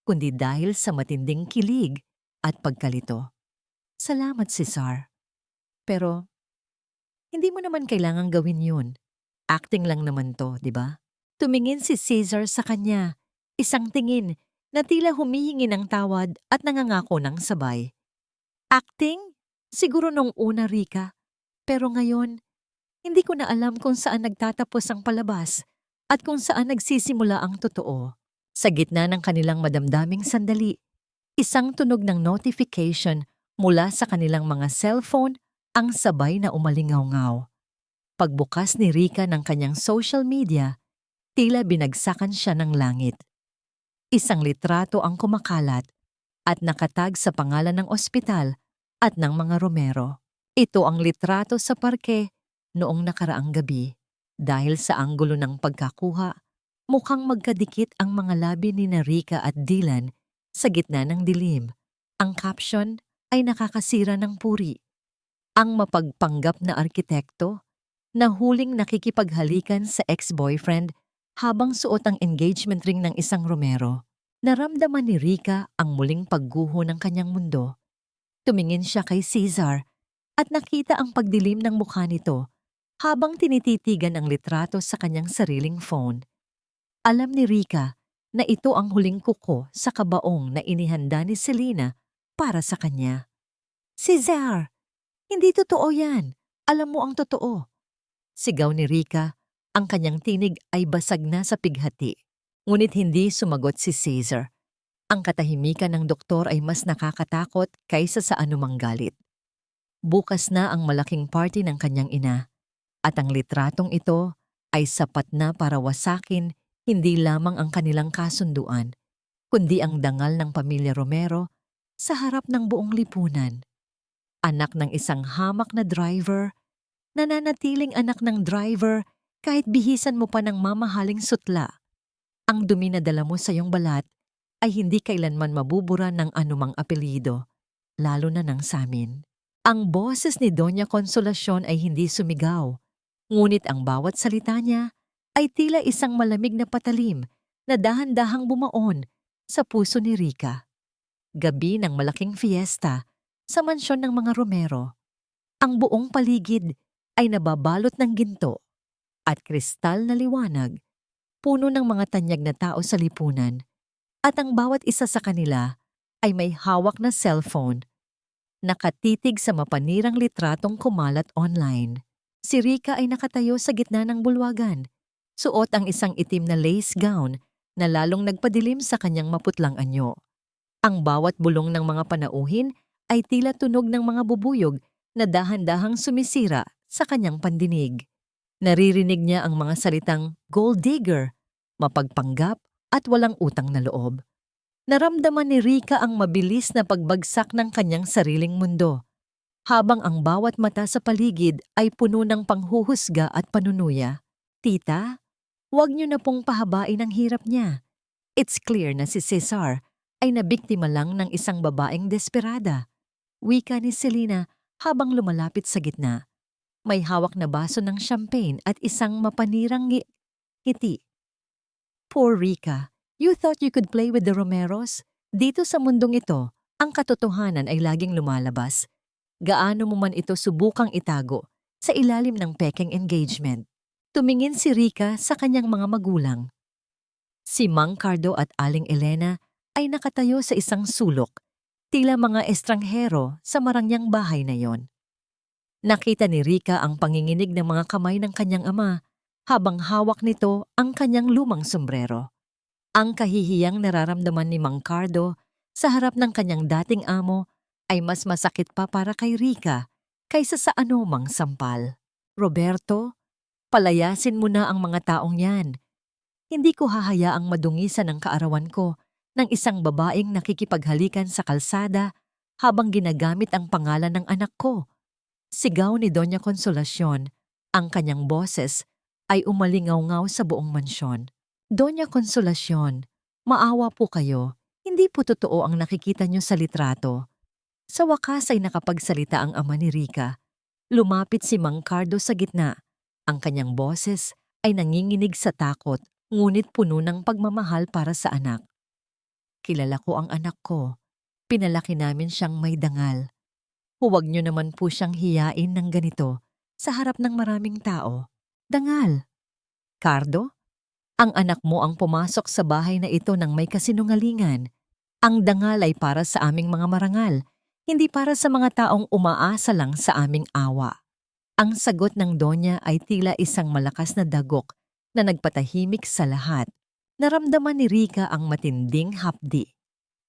kundi dahil sa matinding kilig at pagkalito. Salamat, Cesar. Pero, hindi mo naman kailangang gawin yun. Acting lang naman to, di ba? Tumingin si Cesar sa kanya, isang tingin na tila humihingi ng tawad at nangangako ng sabay. Acting? Siguro nung una, Rica. Pero ngayon, hindi ko na alam kung saan nagtatapos ang palabas at kung saan nagsisimula ang totoo. Sa gitna ng kanilang madamdaming sandali, isang tunog ng notification mula sa kanilang mga cellphone ang sabay na umalingaw-ngaw. Pagbukas ni Rica ng kanyang social media, tila binagsakan siya ng langit. Isang litrato ang kumakalat at nakatag sa pangalan ng ospital at ng mga Romero. Ito ang litrato sa parke noong nakaraang gabi. Dahil sa anggulo ng pagkakuha, mukhang magkadikit ang mga labi ni Rica at Dylan sa gitna ng dilim. Ang caption ay nakakasira ng puri. Ang mapagpanggap na arkitekto na huling nakikipaghalikan sa ex-boyfriend habang suot ang engagement ring ng isang Romero. Naramdaman ni Rica ang muling pagguho ng kanyang mundo. Tumingin siya kay Cesar at nakita ang pagdilim ng mukha nito habang tinititigan ang litrato sa kanyang sariling phone. Alam ni Rica na ito ang huling kuko sa kabaong na inihanda ni Selena para sa kanya. Cesar! Hindi totoo yan. Alam mo ang totoo. Sigaw ni Rica, ang kanyang tinig ay basag na sa pighati. Ngunit hindi sumagot si Cesar. Ang katahimikan ng doktor ay mas nakakatakot kaysa sa anumang galit. Bukas na ang malaking party ng kanyang ina, at ang litratong ito ay sapat na para wasakin hindi lamang ang kanilang kasunduan, kundi ang dangal ng pamilya Romero sa harap ng buong lipunan. Anak ng isang hamak na driver, nananatiling anak ng driver kahit bihisan mo pa ng mamahaling sutla. Ang dumi na dala mo sa iyong balat ay hindi kailanman mabubura ng anumang apelyido, lalo na ng samin. Ang boses ni Doña Consolacion ay hindi sumigaw, ngunit ang bawat salita niya ay tila isang malamig na patalim na dahan-dahang bumaon sa puso ni Rica. Gabi ng malaking fiesta sa mansyon ng mga Romero. Ang buong paligid ay nababalot ng ginto at kristal na liwanag, puno ng mga tanyag na tao sa lipunan, at ang bawat isa sa kanila ay may hawak na cellphone, nakatitig sa mapanirang litratong kumalat online. Si Rica ay nakatayo sa gitna ng bulwagan, suot ang isang itim na lace gown na lalong nagpadilim sa kanyang maputlang anyo. Ang bawat bulong ng mga panauhin ay tila tunog ng mga bubuyog na dahan-dahang sumisira sa kanyang pandinig. Naririnig niya ang mga salitang gold digger, mapagpanggap at walang utang na loob. Naramdaman ni Rica ang mabilis na pagbagsak ng kanyang sariling mundo, habang ang bawat mata sa paligid ay puno ng panghuhusga at panunuya. Tita, huwag niyo na pong pahabain ang hirap niya. It's clear na si Cesar ay nabiktima lang ng isang babaeng desperada. Wika ni Selena habang lumalapit sa gitna. May hawak na baso ng champagne at isang mapanirang ngiti. Poor Rica, you thought you could play with the Romeros? Dito sa mundong ito, ang katotohanan ay laging lumalabas. Gaano mo man ito subukang itago sa ilalim ng pekeng engagement. Tumingin si Rica sa kanyang mga magulang. Si Mang Cardo at Aling Elena ay nakatayo sa isang sulok, tila mga estranghero sa marangyang bahay na yon. Nakita ni Rica ang panginginig ng mga kamay ng kanyang ama habang hawak nito ang kanyang lumang sombrero. Ang kahihiyang nararamdaman ni Mang Cardo sa harap ng kanyang dating amo ay mas masakit pa para kay Rica kaysa sa anumang sampal. Roberto, palayasin mo na ang mga taong yan. Hindi ko hahayaang madungisan ang kaarawan ko ng isang babaeng nakikipaghalikan sa kalsada habang ginagamit ang pangalan ng anak ko. Sigaw ni Doña Consolacion. Ang kanyang boses ay umalingaw-ngaw sa buong mansyon. Doña Consolacion, maawa po kayo. Hindi po totoo ang nakikita niyo sa litrato. Sa wakas ay nakapagsalita ang ama ni Rica. Lumapit si Mang Cardo sa gitna. Ang kanyang boses ay nanginginig sa takot, ngunit puno ng pagmamahal para sa anak. Kilala ko ang anak ko. Pinalaki namin siyang may dangal. Huwag niyo naman po siyang hiyain ng ganito sa harap ng maraming tao. Dangal. Cardo, ang anak mo ang pumasok sa bahay na ito ng may kasinungalingan. Ang dangal ay para sa aming mga marangal, hindi para sa mga taong umaasa lang sa aming awa. Ang sagot ng Donya ay tila isang malakas na dagok na nagpatahimik sa lahat. Naramdaman ni Rica ang matinding hapdi.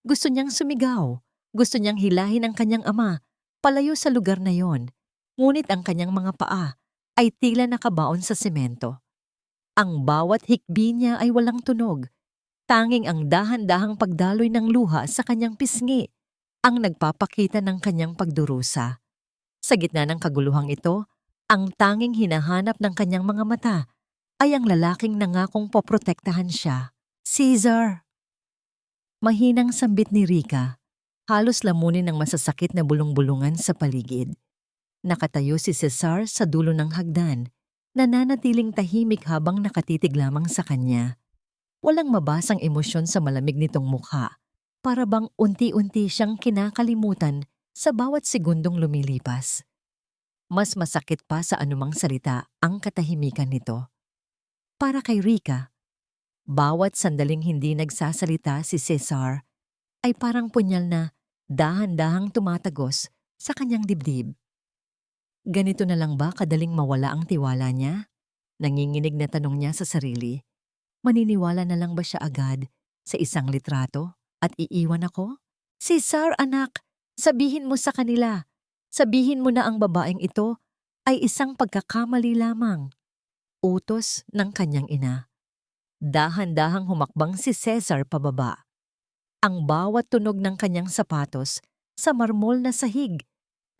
Gusto niyang sumigaw. Gusto niyang hilahin ang kanyang ama, palayo sa lugar na yon. Ngunit ang kanyang mga paa ay tila nakabaon sa semento. Ang bawat hikbi niya ay walang tunog. Tanging ang dahan-dahang pagdaloy ng luha sa kanyang pisngi ang nagpapakita ng kanyang pagdurusa. Sa gitna ng kaguluhang ito, ang tanging hinahanap ng kanyang mga mata ay ang lalaking nangakong poprotektahan siya. Caesar! Mahinang sambit ni Rica, halos lamunin ng masasakit na bulong-bulungan sa paligid. Nakatayo si Cesar sa dulo ng hagdan, nananatiling tahimik habang nakatitig lamang sa kanya. Walang mabasang emosyon sa malamig nitong mukha, para bang unti-unti siyang kinakalimutan sa bawat segundong lumilipas. Mas masakit pa sa anumang salita ang katahimikan nito. Para kay Rica, bawat sandaling hindi nagsasalita si Cesar ay parang punyal na dahan-dahang tumatagos sa kanyang dibdib. Ganito na lang ba kadaling mawala ang tiwala niya? Nanginginig na tanong niya sa sarili. Maniniwala na lang ba siya agad sa isang litrato at iiwan ako? Cesar, anak, sabihin mo sa kanila. Sabihin mo na ang babaeng ito ay isang pagkakamali lamang. Utos ng kanyang ina. Dahan-dahang humakbang si Cesar pababa. Ang bawat tunog ng kanyang sapatos sa marmol na sahig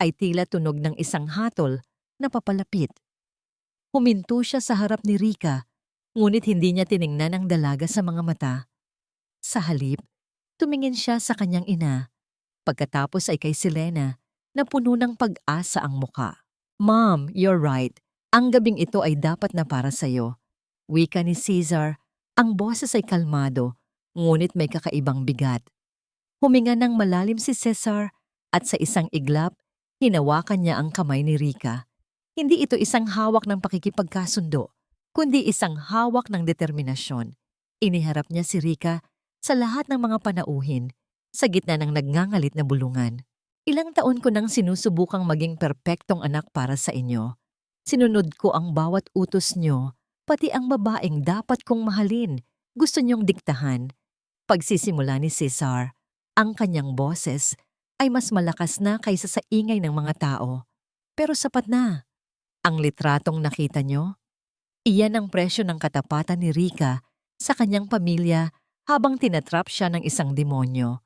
ay tila tunog ng isang hatol na papalapit. Huminto siya sa harap ni Rica, ngunit hindi niya tiningnan ang dalaga sa mga mata. Sa halip, tumingin siya sa kanyang ina. Pagkatapos ay kay Selena na puno ng pag-asa ang muka. Mom, you're right. Ang gabing ito ay dapat na para sa'yo. Wika ni Caesar, ang boses ay kalmado, ngunit may kakaibang bigat. Huminga ng malalim si Cesar at sa isang iglap, hinawakan niya ang kamay ni Rica. Hindi ito isang hawak ng pakikipagkasundo, kundi isang hawak ng determinasyon. Iniharap niya si Rica sa lahat ng mga panauhin, sa gitna ng nagngangalit na bulungan. Ilang taon ko nang sinusubukang maging perpektong anak para sa inyo. Sinunod ko ang bawat utos niyo, pati ang babaeng dapat kong mahalin, gusto niyong diktahan. Pagsisimula ni Cesar, ang kanyang boses ay mas malakas na kaysa sa ingay ng mga tao. Pero sapat na. Ang litratong nakita niyo, iyan ang presyo ng katapatan ni Rica sa kanyang pamilya habang tinatrap siya ng isang demonyo.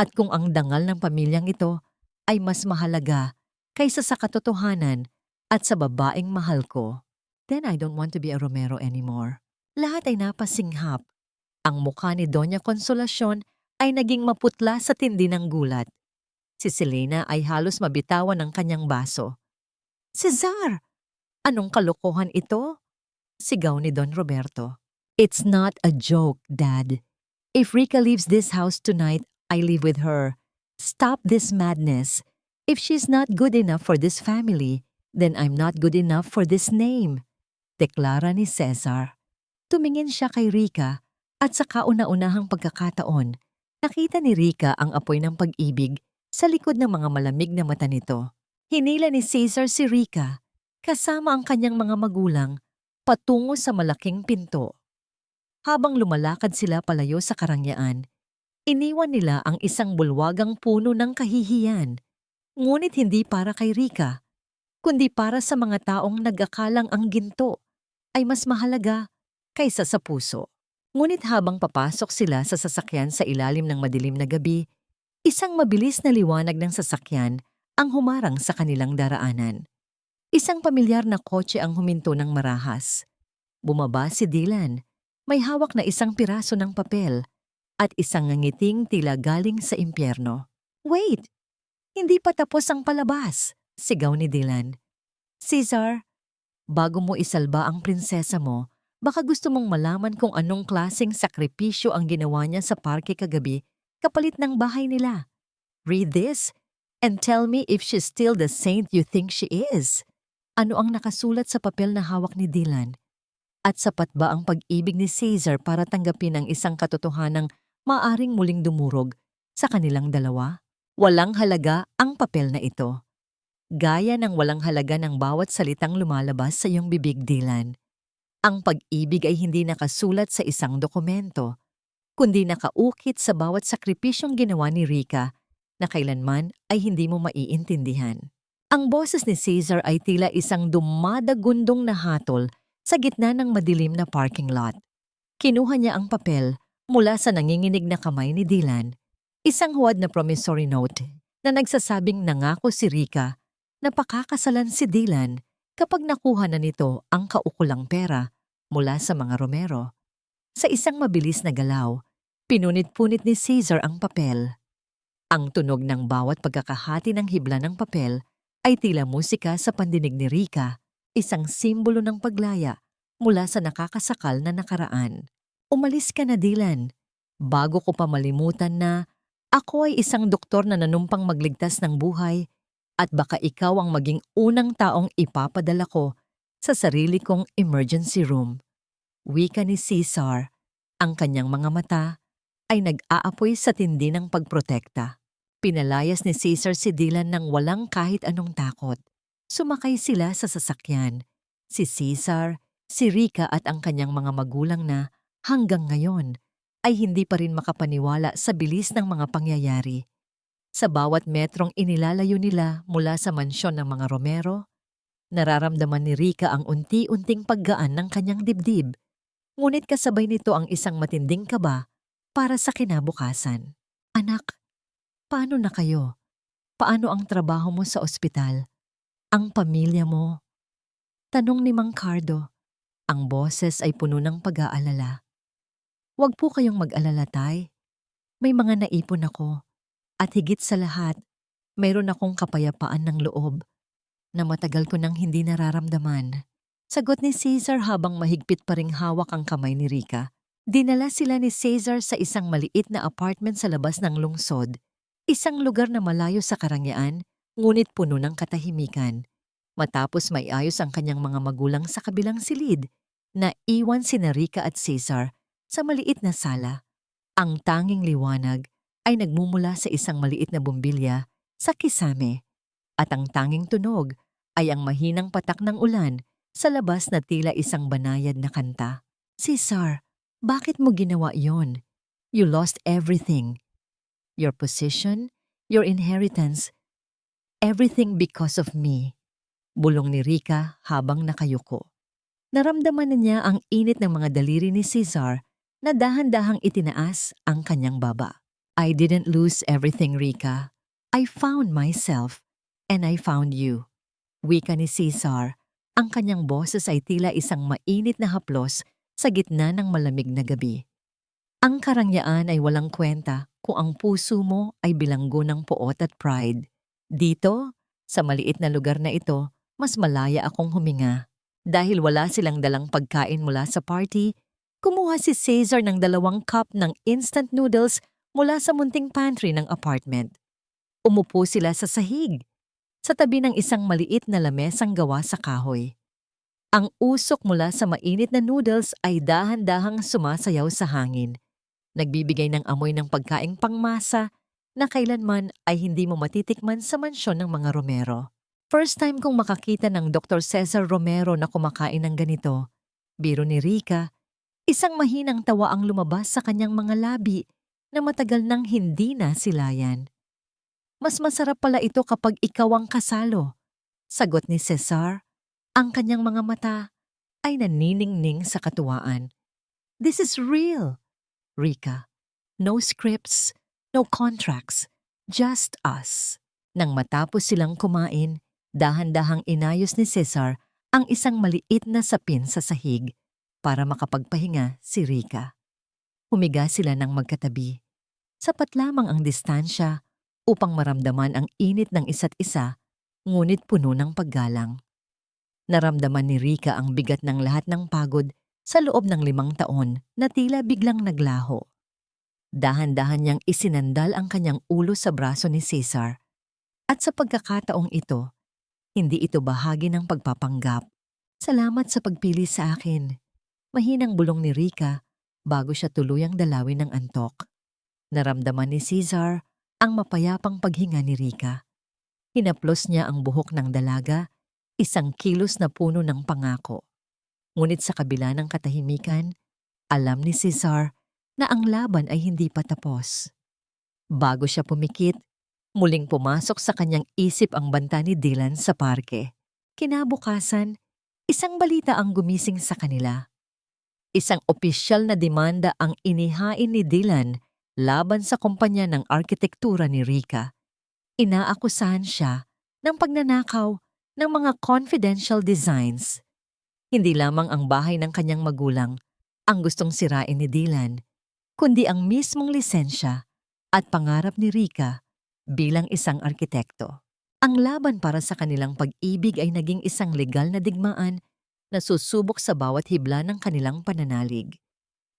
At kung ang dangal ng pamilyang ito ay mas mahalaga kaysa sa katotohanan at sa babaeng mahal ko, then I don't want to be a Romero anymore. Lahat ay napasinghap. Ang mukha ni Doña Consolacion ay naging maputla sa tindi ng gulat. Si Selena ay halos mabitawan ng kanyang baso. Cesar! Anong kalokohan ito? Sigaw ni Don Roberto. It's not a joke, Dad. If Rica leaves this house tonight, I leave with her. Stop this madness. If she's not good enough for this family, then I'm not good enough for this name. Deklara ni Cesar. Tumingin siya kay Rica at sa kauna-unahang pagkakataon, nakita ni Rica ang apoy ng pag-ibig sa likod ng mga malamig na mata nito. Hinila ni Cesar si Rica, kasama ang kanyang mga magulang, patungo sa malaking pinto. Habang lumalakad sila palayo sa karangyaan, iniwan nila ang isang bulwagang puno ng kahihiyan. Ngunit hindi para kay Rica, kundi para sa mga taong nag-akalang ang ginto ay mas mahalaga kaysa sa puso. Ngunit habang papasok sila sa sasakyan sa ilalim ng madilim na gabi, isang mabilis na liwanag ng sasakyan ang humarang sa kanilang daraanan. Isang pamilyar na kotse ang huminto ng marahas. Bumaba si Dylan. May hawak na isang piraso ng papel at isang ngangiting tila galing sa impyerno. "Wait! Hindi pa tapos ang palabas!" sigaw ni Dylan. "Caesar, bago mo isalba ang prinsesa mo, baka gusto mong malaman kung anong klaseng sakripisyo ang ginawa niya sa parke kagabi kapalit ng bahay nila. Read this and tell me if she's still the saint you think she is." Ano ang nakasulat sa papel na hawak ni Dylan? At sapat ba ang pag-ibig ni Caesar para tanggapin ang isang katotohanang maaring muling dumurog sa kanilang dalawa? Walang halaga ang papel na ito. Gaya ng walang halaga ng bawat salitang lumalabas sa iyong bibig, Dylan. Ang pag-ibig ay hindi nakasulat sa isang dokumento, kundi nakaukit sa bawat sakripisyong ginawa ni Rika na kailanman ay hindi mo maiintindihan. Ang boses ni Caesar ay tila isang dumadagundong na hatol sa gitna ng madilim na parking lot. Kinuha niya ang papel mula sa nanginginig na kamay ni Dylan, isang huwad na promissory note na nagsasabing nangako si Rika na pakakasalan si Dylan kapag nakuha na nito ang kaukulang pera mula sa mga Romero. Sa isang mabilis na galaw, pinunit-punit ni Caesar ang papel. Ang tunog ng bawat pagkakahati ng hibla ng papel ay tila musika sa pandinig ni Rika, isang simbolo ng paglaya mula sa nakakasakal na nakaraan. "Umalis ka na, Dylan, bago ko pa malimutan na ako ay isang doktor na nanumpang magligtas ng buhay at baka ikaw ang maging unang taong ipapadala ko sa sarili kong emergency room." Wika ni Caesar, ang kanyang mga mata ay nag-aapoy sa tindi ng pagprotekta. Pinalayas ni Caesar si Dylan ng walang kahit anong takot. Sumakay sila sa sasakyan. Si Caesar, si Rika at ang kanyang mga magulang na hanggang ngayon ay hindi pa rin makapaniwala sa bilis ng mga pangyayari. Sa bawat metrong inilalayo nila mula sa mansyon ng mga Romero, nararamdaman ni Rika ang unti-unting paggaan ng kanyang dibdib. Ngunit kasabay nito ang isang matinding kaba para sa kinabukasan. "Anak, paano na kayo? Paano ang trabaho mo sa ospital? Ang pamilya mo?" Tanong ni Mang Cardo. Ang boses ay puno ng pag-aalala. "Huwag po kayong mag-alala, Tay. May mga naipon ako. At higit sa lahat, mayroon akong kapayapaan ng loob na matagal ko nang hindi nararamdaman." Sagot ni Caesar habang mahigpit pa ring hawak ang kamay ni Rika. Dinala sila ni Caesar sa isang maliit na apartment sa labas ng lungsod. Isang lugar na malayo sa karangyaan, ngunit puno ng katahimikan. Matapos maiayos ang kanyang mga magulang sa kabilang silid, naiwan sina Rika at Caesar sa maliit na sala. Ang tanging liwanag ay nagmumula sa isang maliit na bumbilya sa kisame, at ang tanging tunog ay ang mahinang patak ng ulan sa labas na tila isang banayad na kanta. "Caesar, bakit mo ginawa yon? You lost everything. Your position, your inheritance, everything because of me." Bulong ni Rika habang nakayuko. Naramdaman niya ang init ng mga daliri ni Caesar na dahan-dahang itinaas ang kanyang baba. "I didn't lose everything, Rika. I found myself, and I found you." Wika ni Caesar, ang kanyang boses ay tila isang mainit na haplos sa gitna ng malamig na gabi. Ang karangyaan ay walang kwenta kung ang puso mo ay bilanggo ng poot at pride. Dito, sa maliit na lugar na ito, mas malaya akong huminga. Dahil wala silang dalang pagkain mula sa party, kumuha si Caesar ng 2 cup ng instant noodles mula sa munting pantry ng apartment. Umupo sila sa sahig, sa tabi ng isang maliit na lamesang gawa sa kahoy. Ang usok mula sa mainit na noodles ay dahan-dahang sumasayaw sa hangin, nagbibigay ng amoy ng pagkaing pangmasa na kailanman ay hindi mo matitikman sa mansyon ng mga Romero. First time kong makakita ng Dr. Cesar Romero na kumakain ng ganito. Biro ni Rika, isang mahinang tawa ang lumabas sa kanyang mga labi na matagal nang hindi nasilayan. "Mas masarap pala ito kapag ikaw ang kasalo," Sagot ni Cesar, ang kanyang mga mata ay naniningning sa katuwaan. This is real, Rika. No scripts, no contracts, just us. Nang matapos silang kumain, dahan-dahang inayos ni Cesar ang isang maliit na sapin sa sahig para makapagpahinga si Rika. Humiga sila ng magkatabi. Sapat lamang ang distansya upang maramdaman ang init ng isa't isa, ngunit puno ng paggalang. Naramdaman ni Rika ang bigat ng lahat ng pagod sa loob ng 5 taon na tila biglang naglaho. Dahan-dahan niyang isinandal ang kanyang ulo sa braso ni Cesar. At sa pagkakataong ito, hindi ito bahagi ng pagpapanggap. Salamat sa pagpili sa akin. Mahinang bulong ni Rika bago siya tuluyang dalawin ng antok. Naramdaman ni Cesar ang mapayapang paghinga ni Rika. Hinaplos niya ang buhok ng dalaga, isang kilos na puno ng pangako. Ngunit sa kabila ng katahimikan, alam ni Cesar na ang laban ay hindi pa tapos. Bago siya pumikit, muling pumasok sa kanyang isip ang banta ni Dylan sa parke. Kinabukasan, isang balita ang gumising sa kanila. Isang opisyal na demanda ang inihain ni Dylan laban sa kumpanya ng arkitektura ni Rika. Inaakusahan siya ng pagnanakaw ng mga confidential designs. Hindi lamang ang bahay ng kanyang magulang ang gustong sirain ni Dylan, kundi ang mismong lisensya at pangarap ni Rika bilang isang arkitekto. Ang laban para sa kanilang pag-ibig ay naging isang legal na digmaan na susubok sa bawat hibla ng kanilang pananalig.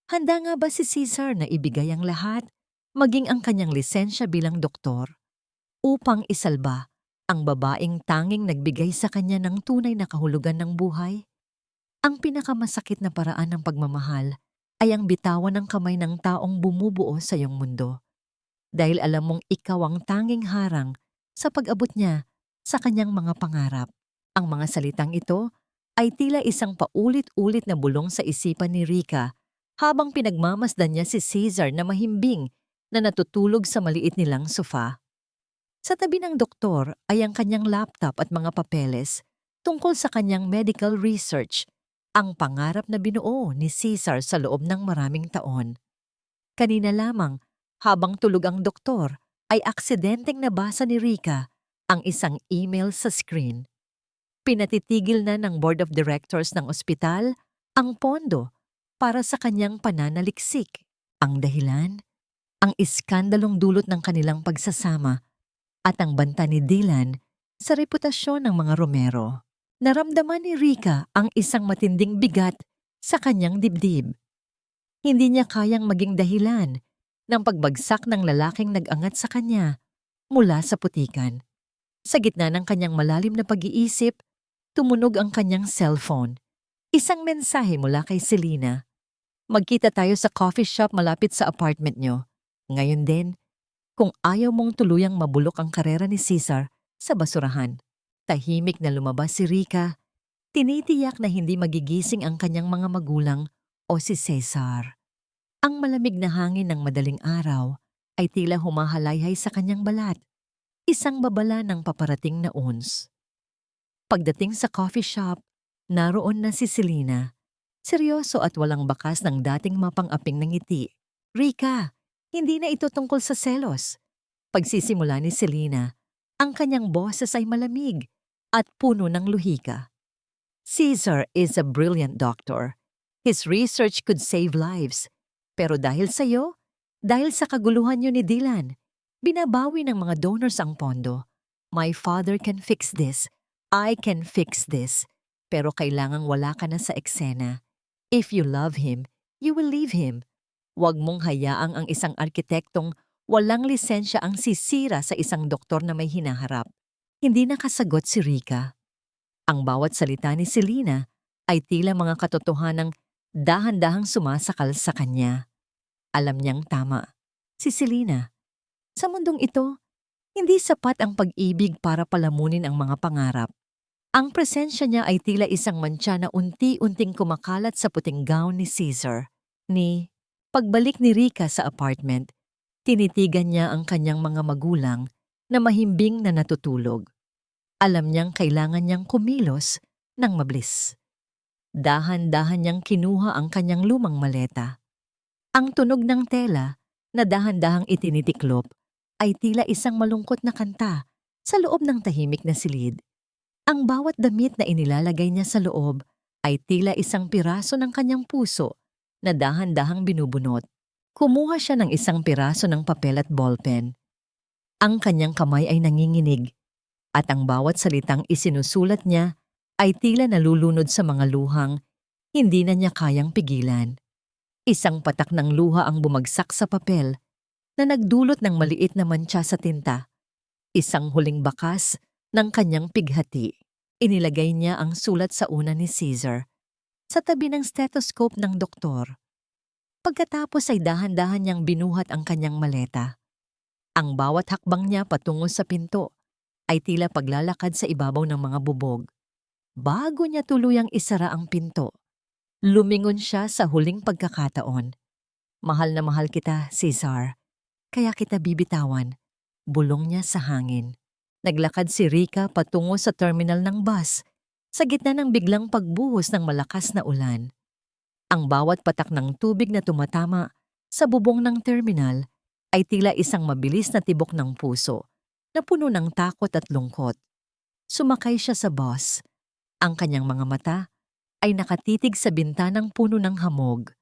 Handa nga ba si Cesar na ibigay ang lahat, maging ang kanyang lisensya bilang doktor, upang isalba ang babaeng tanging nagbigay sa kanya ng tunay na kahulugan ng buhay? Ang pinakamasakit na paraan ng pagmamahal ay ang bitawan ng kamay ng taong bumubuo sa iyong mundo. Dahil alam mong ikaw ang tanging harang sa pag-abot niya sa kanyang mga pangarap. Ang mga salitang ito ay tila isang paulit-ulit na bulong sa isipan ni Rika habang pinagmamasdan niya si Cesar na mahimbing na natutulog sa maliit nilang sofa. Sa tabi ng doktor ay ang kanyang laptop at mga papeles tungkol sa kanyang medical research, ang pangarap na binuo ni Cesar sa loob ng maraming taon. Kanina lamang, habang tulog ang doktor, ay aksidenteng nabasa ni Rika ang isang email sa screen. Pinatitigil na ng Board of Directors ng ospital ang pondo para sa kanyang pananaliksik. Ang dahilan? Ang iskandalong dulot ng kanilang pagsasama at ang banta ni Dylan sa reputasyon ng mga Romero. Naramdaman ni Rika ang isang matinding bigat sa kanyang dibdib. Hindi niya kayang maging dahilan ng pagbagsak ng lalaking nag-angat sa kanya mula sa putikan. Sa gitna ng kanyang malalim na pag-iisip, tumunog ang kanyang cellphone. Isang mensahe mula kay Selena. Magkita tayo sa coffee shop malapit sa apartment niyo. Ngayon din, kung ayaw mong tuluyang mabulok ang karera ni Cesar sa basurahan. Tahimik na lumabas si Rika. Tinitiyak na hindi magigising ang kanyang mga magulang o si Cesar. Ang malamig na hangin ng madaling araw ay tila humahalayhay sa kanyang balat. Isang babala ng paparating na ons. Pagdating sa coffee shop, naroon na si Selena. Seryoso at walang bakas ng dating mapang-aping na ngiti. Rika, hindi na ito tungkol sa selos. Pagsisimula ni Selena, ang kanyang boses ay malamig at puno ng luhika. Cesar is a brilliant doctor. His research could save lives. Pero dahil sa'yo, dahil sa kaguluhan niyo ni Dylan, binabawi ng mga donors ang pondo. My father can fix this. I can fix this. Pero kailangang wala ka na sa eksena. If you love him, you will leave him. Huwag mong hayaang ang isang arkitektong walang lisensya ang sisira sa isang doktor na may hinaharap. Hindi nakasagot si Rika. Ang bawat salita ni Selena ay tila mga katotohanang dahan-dahang sumasakal sa kanya. Alam niyang tama. Si Selena, sa mundong ito, hindi sapat ang pag-ibig para palamunin ang mga pangarap. Ang presensya niya ay tila isang mantsa na unti-unting kumakalat sa puting gown ni Cesar. Pagbalik ni Rika sa apartment, tinitigan niya ang kanyang mga magulang na mahimbing na natutulog. Alam niyang kailangan niyang kumilos ng mabilis. Dahan-dahan niyang kinuha ang kanyang lumang maleta. Ang tunog ng tela na dahan-dahang itinitiklop ay tila isang malungkot na kanta sa loob ng tahimik na silid. Ang bawat damit na inilalagay niya sa loob ay tila isang piraso ng kanyang puso na dahan-dahang binubunot. Kumuha siya ng isang piraso ng papel at ballpen. Ang kanyang kamay ay nanginginig at ang bawat salitang isinusulat niya ay tila nalulunod sa mga luhang hindi na niya kayang pigilan. Isang patak ng luha ang bumagsak sa papel na nagdulot ng maliit na mantsa sa tinta. Isang huling bakas ng kanyang pighati. Inilagay niya ang sulat sa una ni Caesar sa tabi ng stethoscope ng doktor. Pagkatapos ay dahan-dahan niyang binuhat ang kanyang maleta. Ang bawat hakbang niya patungo sa pinto ay tila paglalakad sa ibabaw ng mga bubog. Bago niya tuluyang isara ang pinto, lumingon siya sa huling pagkakataon. Mahal na mahal kita, Caesar. Kaya kita bibitawan. Bulong niya sa hangin. Naglakad si Rica patungo sa terminal ng bus sa gitna ng biglang pagbuhos ng malakas na ulan. Ang bawat patak ng tubig na tumatama sa bubong ng terminal ay tila isang mabilis na tibok ng puso na puno ng takot at lungkot. Sumakay siya sa bus. Ang kanyang mga mata ay nakatitig sa bintanang puno ng hamog.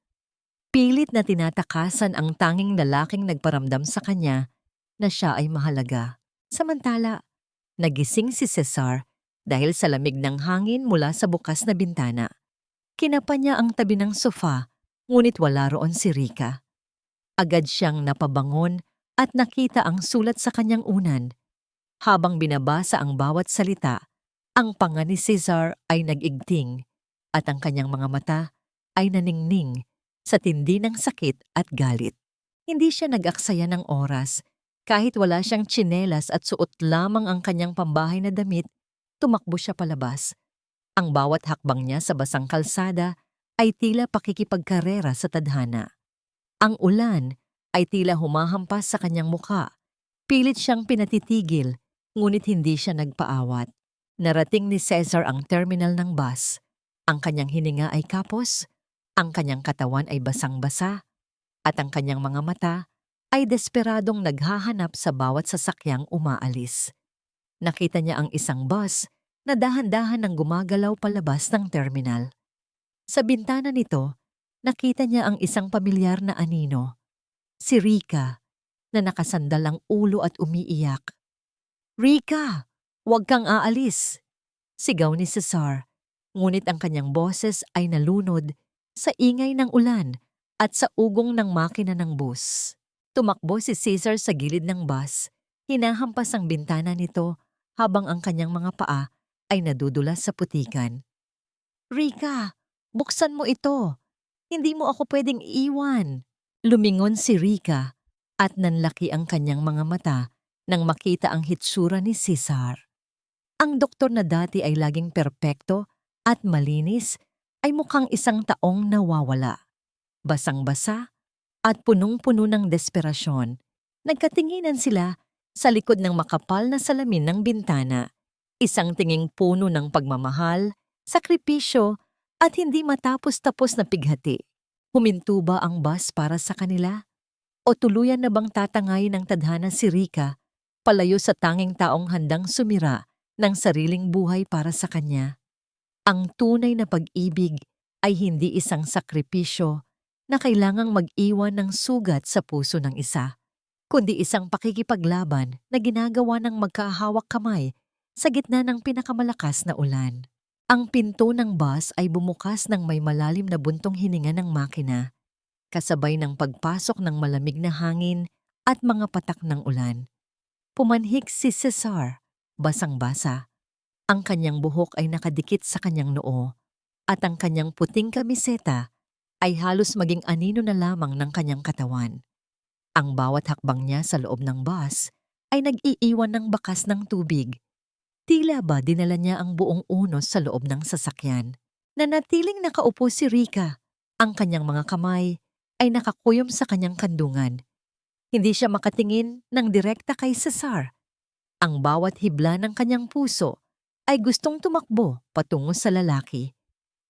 Pilit na tinatakasan ang tanging lalaking nagparamdam sa kanya na siya ay mahalaga. Samantala, nagising si Cesar dahil sa lamig ng hangin mula sa bukas na bintana. Kinapa niya ang tabi ng sofa, ngunit wala roon si Rica. Agad siyang napabangon at nakita ang sulat sa kanyang unan. Habang binabasa ang bawat salita, ang panga ni Cesar ay nag-igting at ang kanyang mga mata ay naningning sa tindi ng sakit at galit. Hindi siya nag-aksaya ng oras. Kahit wala siyang tsinelas at suot lamang ang kanyang pambahay na damit, tumakbo siya palabas. Ang bawat hakbang niya sa basang kalsada ay tila pakikipagkarera sa tadhana. Ang ulan ay tila humahampas sa kanyang muka. Pilit siyang pinatitigil, ngunit hindi siya nagpaawat. Narating ni Cesar ang terminal ng bus. Ang kanyang hininga ay kapos, ang kanyang katawan ay basang-basa, at ang kanyang mga mata ay desperadong naghahanap sa bawat sasakyang umaalis. Nakita niya ang isang bus na dahan-dahan nang gumagalaw palabas ng terminal. Sa bintana nito, nakita niya ang isang pamilyar na anino, si Rica, na nakasandal ang ulo at umiiyak. "Rica, huwag kang aalis!" Sigaw ni Cesar, ngunit ang kanyang boses ay nalunod sa ingay ng ulan at sa ugong ng makina ng bus. Tumakbo si Caesar sa gilid ng bus, hinahampas ang bintana nito habang ang kanyang mga paa ay nadudulas sa putikan. "Rica, buksan mo ito! Hindi mo ako pwedeng iwan!" Lumingon si Rica at nanlaki ang kanyang mga mata nang makita ang hitsura ni Cesar. Ang doktor na dati ay laging perpekto at malinis ay mukhang isang taong nawawala. Basang-basa at punong-puno ng desperasyon. Nagkatinginan sila sa likod ng makapal na salamin ng bintana. Isang tinging puno ng pagmamahal, sakripisyo at hindi matapos-tapos na pighati. Huminto ba ang bus para sa kanila? O tuluyan na bang tatangayin ng tadhana si Rica palayo sa tanging taong handang sumira ng sariling buhay para sa kanya? Ang tunay na pag-ibig ay hindi isang sakripisyo na kailangang mag-iwan ng sugat sa puso ng isa, kundi isang pakikipaglaban na ginagawa ng magkahawak kamay sa gitna ng pinakamalakas na ulan. Ang pinto ng bus ay bumukas ng may malalim na buntong hininga ng makina, kasabay ng pagpasok ng malamig na hangin at mga patak ng ulan. Pumanhik si Cesar, basang-basa. Ang kanyang buhok ay nakadikit sa kanyang noo, at ang kanyang puting kamiseta ay halos maging anino na lamang ng kanyang katawan. Ang bawat hakbang niya sa loob ng bus ay nag-iiwan ng bakas ng tubig. Tila ba dinala niya ang buong unos sa loob ng sasakyan. Nanatiling nakaupo si Rica. Ang kanyang mga kamay ay nakakuyom sa kanyang kandungan. Hindi siya makatingin ng direkta kay Cesar. Ang bawat hibla ng kanyang puso ay gustong tumakbo patungo sa lalaki,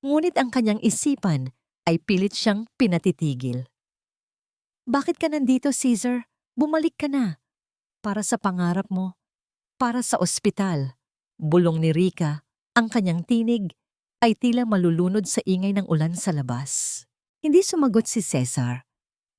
ngunit ang kanyang isipan ay pilit siyang pinatitigil. Bakit ka nandito, Caesar? Bumalik ka na. Para sa pangarap mo, para sa ospital. Bulong ni Rica, ang kanyang tinig ay tila malulunod sa ingay ng ulan sa labas. Hindi sumagot si Cesar.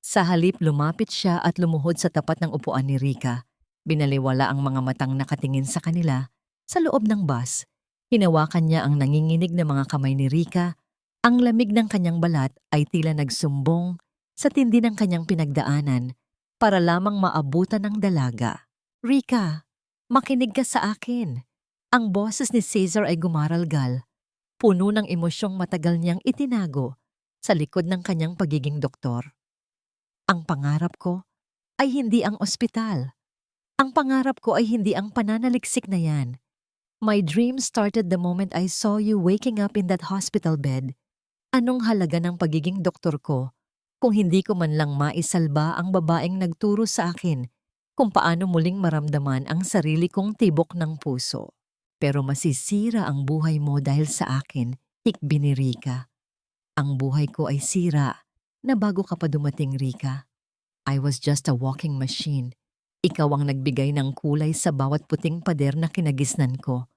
Sa halip lumapit siya at lumuhod sa tapat ng upuan ni Rica. Binaliwala ang mga matang nakatingin sa kanila. Sa loob ng bus, hinawakan niya ang nanginginig na mga kamay ni Rica. Ang lamig ng kanyang balat ay tila nagsumbong sa tindi ng kanyang pinagdaanan para lamang maabutan ng dalaga. Rica, makinig ka sa akin. Ang boses ni Caesar ay gumaralgal, puno ng emosyong matagal niyang itinago sa likod ng kanyang pagiging doktor. Ang pangarap ko ay hindi ang ospital. Ang pangarap ko ay hindi ang pananaliksik na yan. My dream started the moment I saw you waking up in that hospital bed. Anong halaga ng pagiging doktor ko kung hindi ko man lang maisalba ang babaeng nagturo sa akin kung paano muling maramdaman ang sarili kong tibok ng puso. Pero masisira ang buhay mo dahil sa akin, ikbi ni Rica. Ang buhay ko ay sira na bago ka pa dumating, Rica. I was just a walking machine. Ikaw ang nagbigay ng kulay sa bawat puting pader na kinagisnan ko.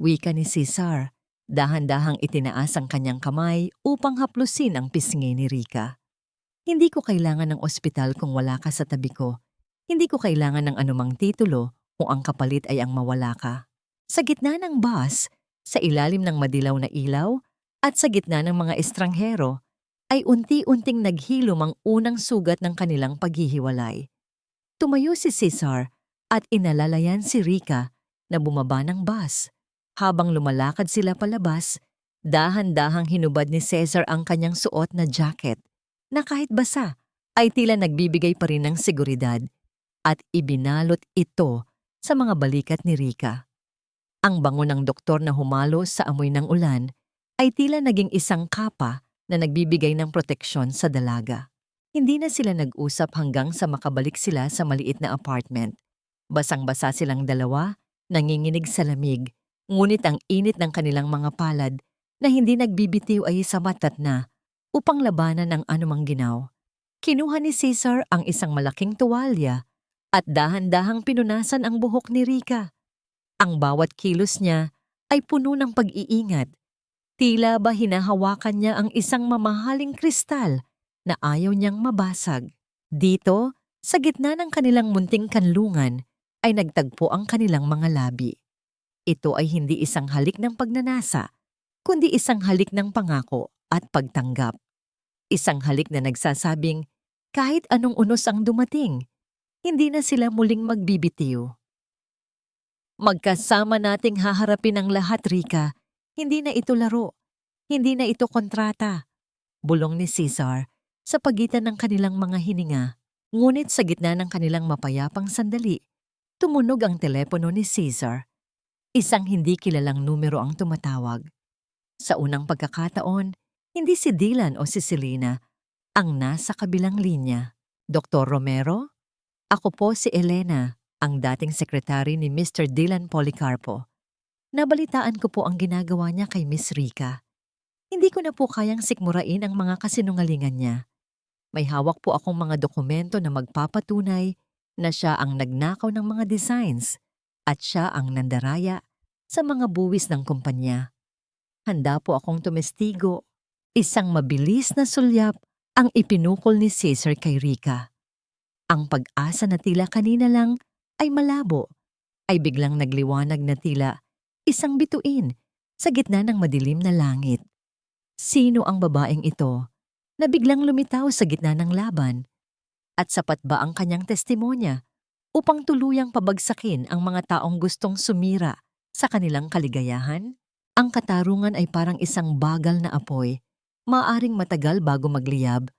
Wika ni Cesar, dahan-dahang itinaas ang kanyang kamay upang haplusin ang pisngi ni Rica. Hindi ko kailangan ng ospital kung wala ka sa tabi ko. Hindi ko kailangan ng anumang titulo kung ang kapalit ay ang mawala ka. Sa gitna ng bus, sa ilalim ng madilaw na ilaw, at sa gitna ng mga estranghero, ay unti-unting naghilom ang unang sugat ng kanilang paghihiwalay. Tumayo si Cesar at inalalayan si Rica na bumaba ng bus. Habang lumalakad sila palabas, dahan-dahang hinubad ni Cesar ang kanyang suot na jacket na kahit basa ay tila nagbibigay pa rin ng seguridad at ibinalot ito sa mga balikat ni Rica. Ang bango ng doktor na humalo sa amoy ng ulan ay tila naging isang kapa na nagbibigay ng proteksyon sa dalaga. Hindi na sila nag-usap hanggang sa makabalik sila sa maliit na apartment. Basang-basa silang dalawa, nanginginig sa lamig, ngunit ang init ng kanilang mga palad na hindi nagbibitiw ay samatat na upang labanan ang anumang ginaw. Kinuha ni Cesar ang isang malaking tuwalya at dahan-dahang pinunasan ang buhok ni Rica. Ang bawat kilos niya ay puno ng pag-iingat. Tila ba hinahawakan niya ang isang mamahaling kristal na ayaw niyang mabasag. Dito, sa gitna ng kanilang munting kanlungan, ay nagtagpo ang kanilang mga labi. Ito ay hindi isang halik ng pagnanasa, kundi isang halik ng pangako at pagtanggap. Isang halik na nagsasabing, kahit anong unos ang dumating, hindi na sila muling magbibitiw. Magkasama nating haharapin ang lahat, Rica. Hindi na ito laro. Hindi na ito kontrata. Bulong ni Cesar sa pagitan ng kanilang mga hininga. Ngunit sa gitna ng kanilang mapayapang sandali, tumunog ang telepono ni Cesar. Isang hindi kilalang numero ang tumatawag. Sa unang pagkakataon, hindi si Dylan o si Selena ang nasa kabilang linya. Dr. Romero? Ako po si Elena, ang dating sekretary ni Mr. Dylan Policarpo. Nabalitaan ko po ang ginagawa niya kay Miss Rica. Hindi ko na po kayang sikmurain ang mga kasinungalingan niya. May hawak po akong mga dokumento na magpapatunay na siya ang nagnakaw ng mga designs at siya ang nandaraya sa mga buwis ng kumpanya. Handa po akong tumestigo. Isang mabilis na sulyap ang ipinukol ni Cesar kay Rica. Ang pag-asa na tila kanina lang ay malabo, ay biglang nagliwanag na tila isang bituin sa gitna ng madilim na langit. Sino ang babaeng ito na biglang lumitaw sa gitna ng laban? At sapat ba ang kanyang testimonya upang tuluyang pabagsakin ang mga taong gustong sumira sa kanilang kaligayahan? Ang katarungan ay parang isang bagal na apoy, maaaring matagal bago magliyab,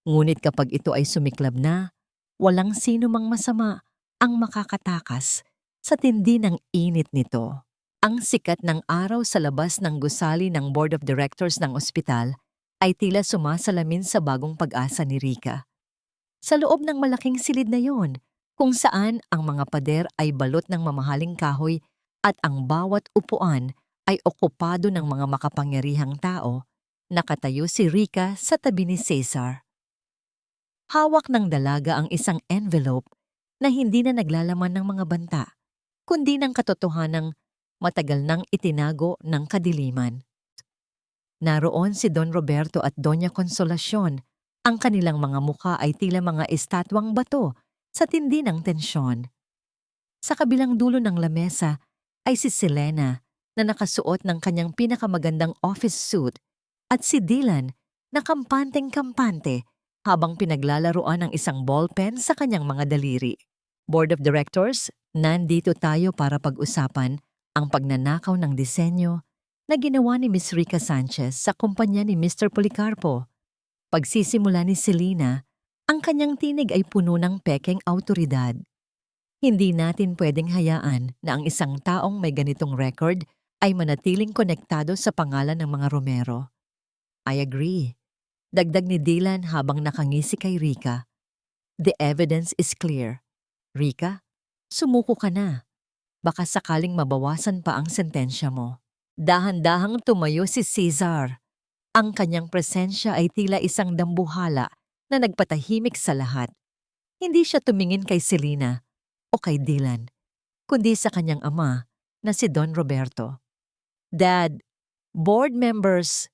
ngunit kapag ito ay sumiklab na, walang sino mang masama ang makakatakas sa tindi ng init nito. Ang sikat ng araw sa labas ng gusali ng Board of Directors ng ospital ay tila sumasalamin sa bagong pag-asa ni Rica. Sa loob ng malaking silid na yon, kung saan ang mga pader ay balot ng mamahaling kahoy at ang bawat upuan ay okupado ng mga makapangyarihang tao. Nakatayo si Rica sa tabi ni Cesar. Hawak ng dalaga ang isang envelope na hindi na naglalaman ng mga banta, kundi ng katotohanang matagal nang itinago ng kadiliman. Naroon si Don Roberto at Doña Consolacion. Ang kanilang mga mukha ay tila mga estatwang bato sa tindi ng tensyon. Sa kabilang dulo ng lamesa ay si Selena na nakasuot ng kanyang pinakamagandang office suit at si Dylan na kampanteng-kampante habang pinaglalaroan ng isang ballpen sa kanyang mga daliri. Board of Directors, nandito tayo para pag-usapan ang pagnanakaw ng disenyo na ginawa ni Miss Rica Sanchez sa kumpanya ni Mr. Policarpo. Pagsisimula ni Selena, ang kanyang tinig ay puno ng pekeng awtoridad. Hindi natin pwedeng hayaan na ang isang taong may ganitong record ay manatiling konektado sa pangalan ng mga Romero. I agree. Dagdag ni Dylan habang nakangisi kay Rica. The evidence is clear. Rica, sumuko ka na. Baka sakaling mabawasan pa ang sentensya mo. Dahan-dahang tumayo si Cesar. Ang kanyang presensya ay tila isang dambuhala na nagpatahimik sa lahat. Hindi siya tumingin kay Selena o kay Dylan, kundi sa kanyang ama na si Don Roberto. Dad, board members,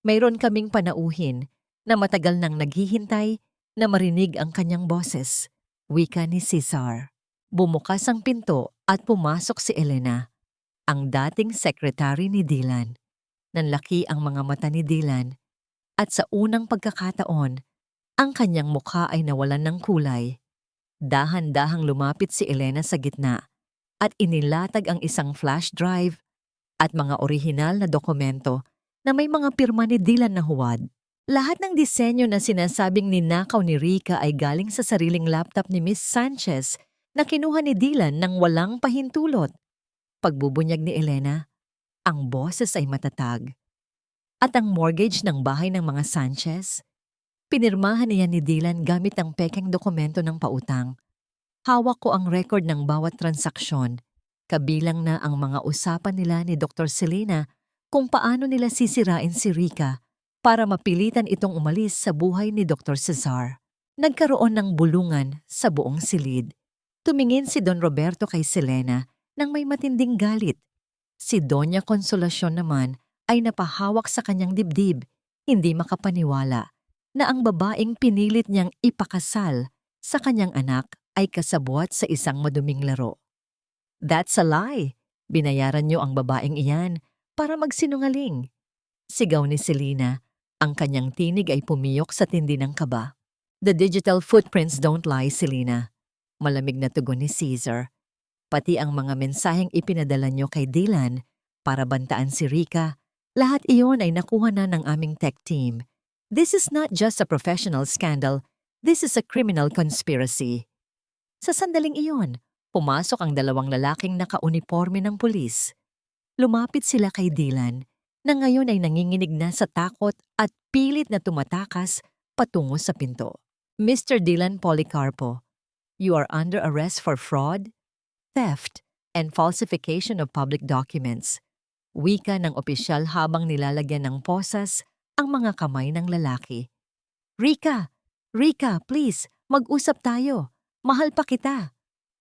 mayroon kaming panauhin na matagal nang naghihintay na marinig ang kanyang boses. Wika ni Cesar. Bumukas ang pinto at pumasok si Elena, ang dating sekretary ni Dylan. Nanlaki ang mga mata ni Dylan at sa unang pagkakataon, ang kanyang mukha ay nawalan ng kulay. Dahan-dahang lumapit si Elena sa gitna at inilatag ang isang flash drive at mga orihinal na dokumento na may mga pirma ni Dylan na huwad. Lahat ng disenyo na sinasabing ninakaw ni Rica ay galing sa sariling laptop ni Miss Sanchez na kinuha ni Dylan nang walang pahintulot. Pagbubunyag ni Elena, ang boses ay matatag. At ang mortgage ng bahay ng mga Sanchez, pinirmahan niya ni Dylan gamit ang pekeng dokumento ng pautang. Hawak ko ang record ng bawat transaksyon, kabilang na ang mga usapan nila ni Dr. Selena kung paano nila sisirain si Rica para mapilitan itong umalis sa buhay ni Dr. Cesar. Nagkaroon ng bulungan sa buong silid. Tumingin si Don Roberto kay Selena nang may matinding galit. Si Doña Consolacion naman ay napahawak sa kanyang dibdib, hindi makapaniwala na ang babaeng pinilit niyang ipakasal sa kanyang anak ay kasabwat sa isang maduming laro. That's a lie. Binayaran niyo ang babaeng iyan para magsinungaling. Sigaw ni Selena. Ang kanyang tinig ay pumiyok sa tindi ng kaba. The digital footprints don't lie, Selena. Malamig na tugon ni Cesar. Pati ang mga mensaheng ipinadala niyo kay Dylan para bantaan si Rica, lahat iyon ay nakuha na ng aming tech team. This is not just a professional scandal, this is a criminal conspiracy. Sa sandaling iyon, pumasok ang dalawang lalaking nakauniporme ng pulis. Lumapit sila kay Dylan, na ngayon ay nanginginig na sa takot at pilit na tumatakas patungo sa pinto. Mr. Dylan Policarpo, you are under arrest for fraud, theft, and falsification of public documents. Wika ng opisyal habang nilalagyan ng posas ang mga kamay ng lalaki. Rica! Rica, please, mag-usap tayo. Mahal pa kita.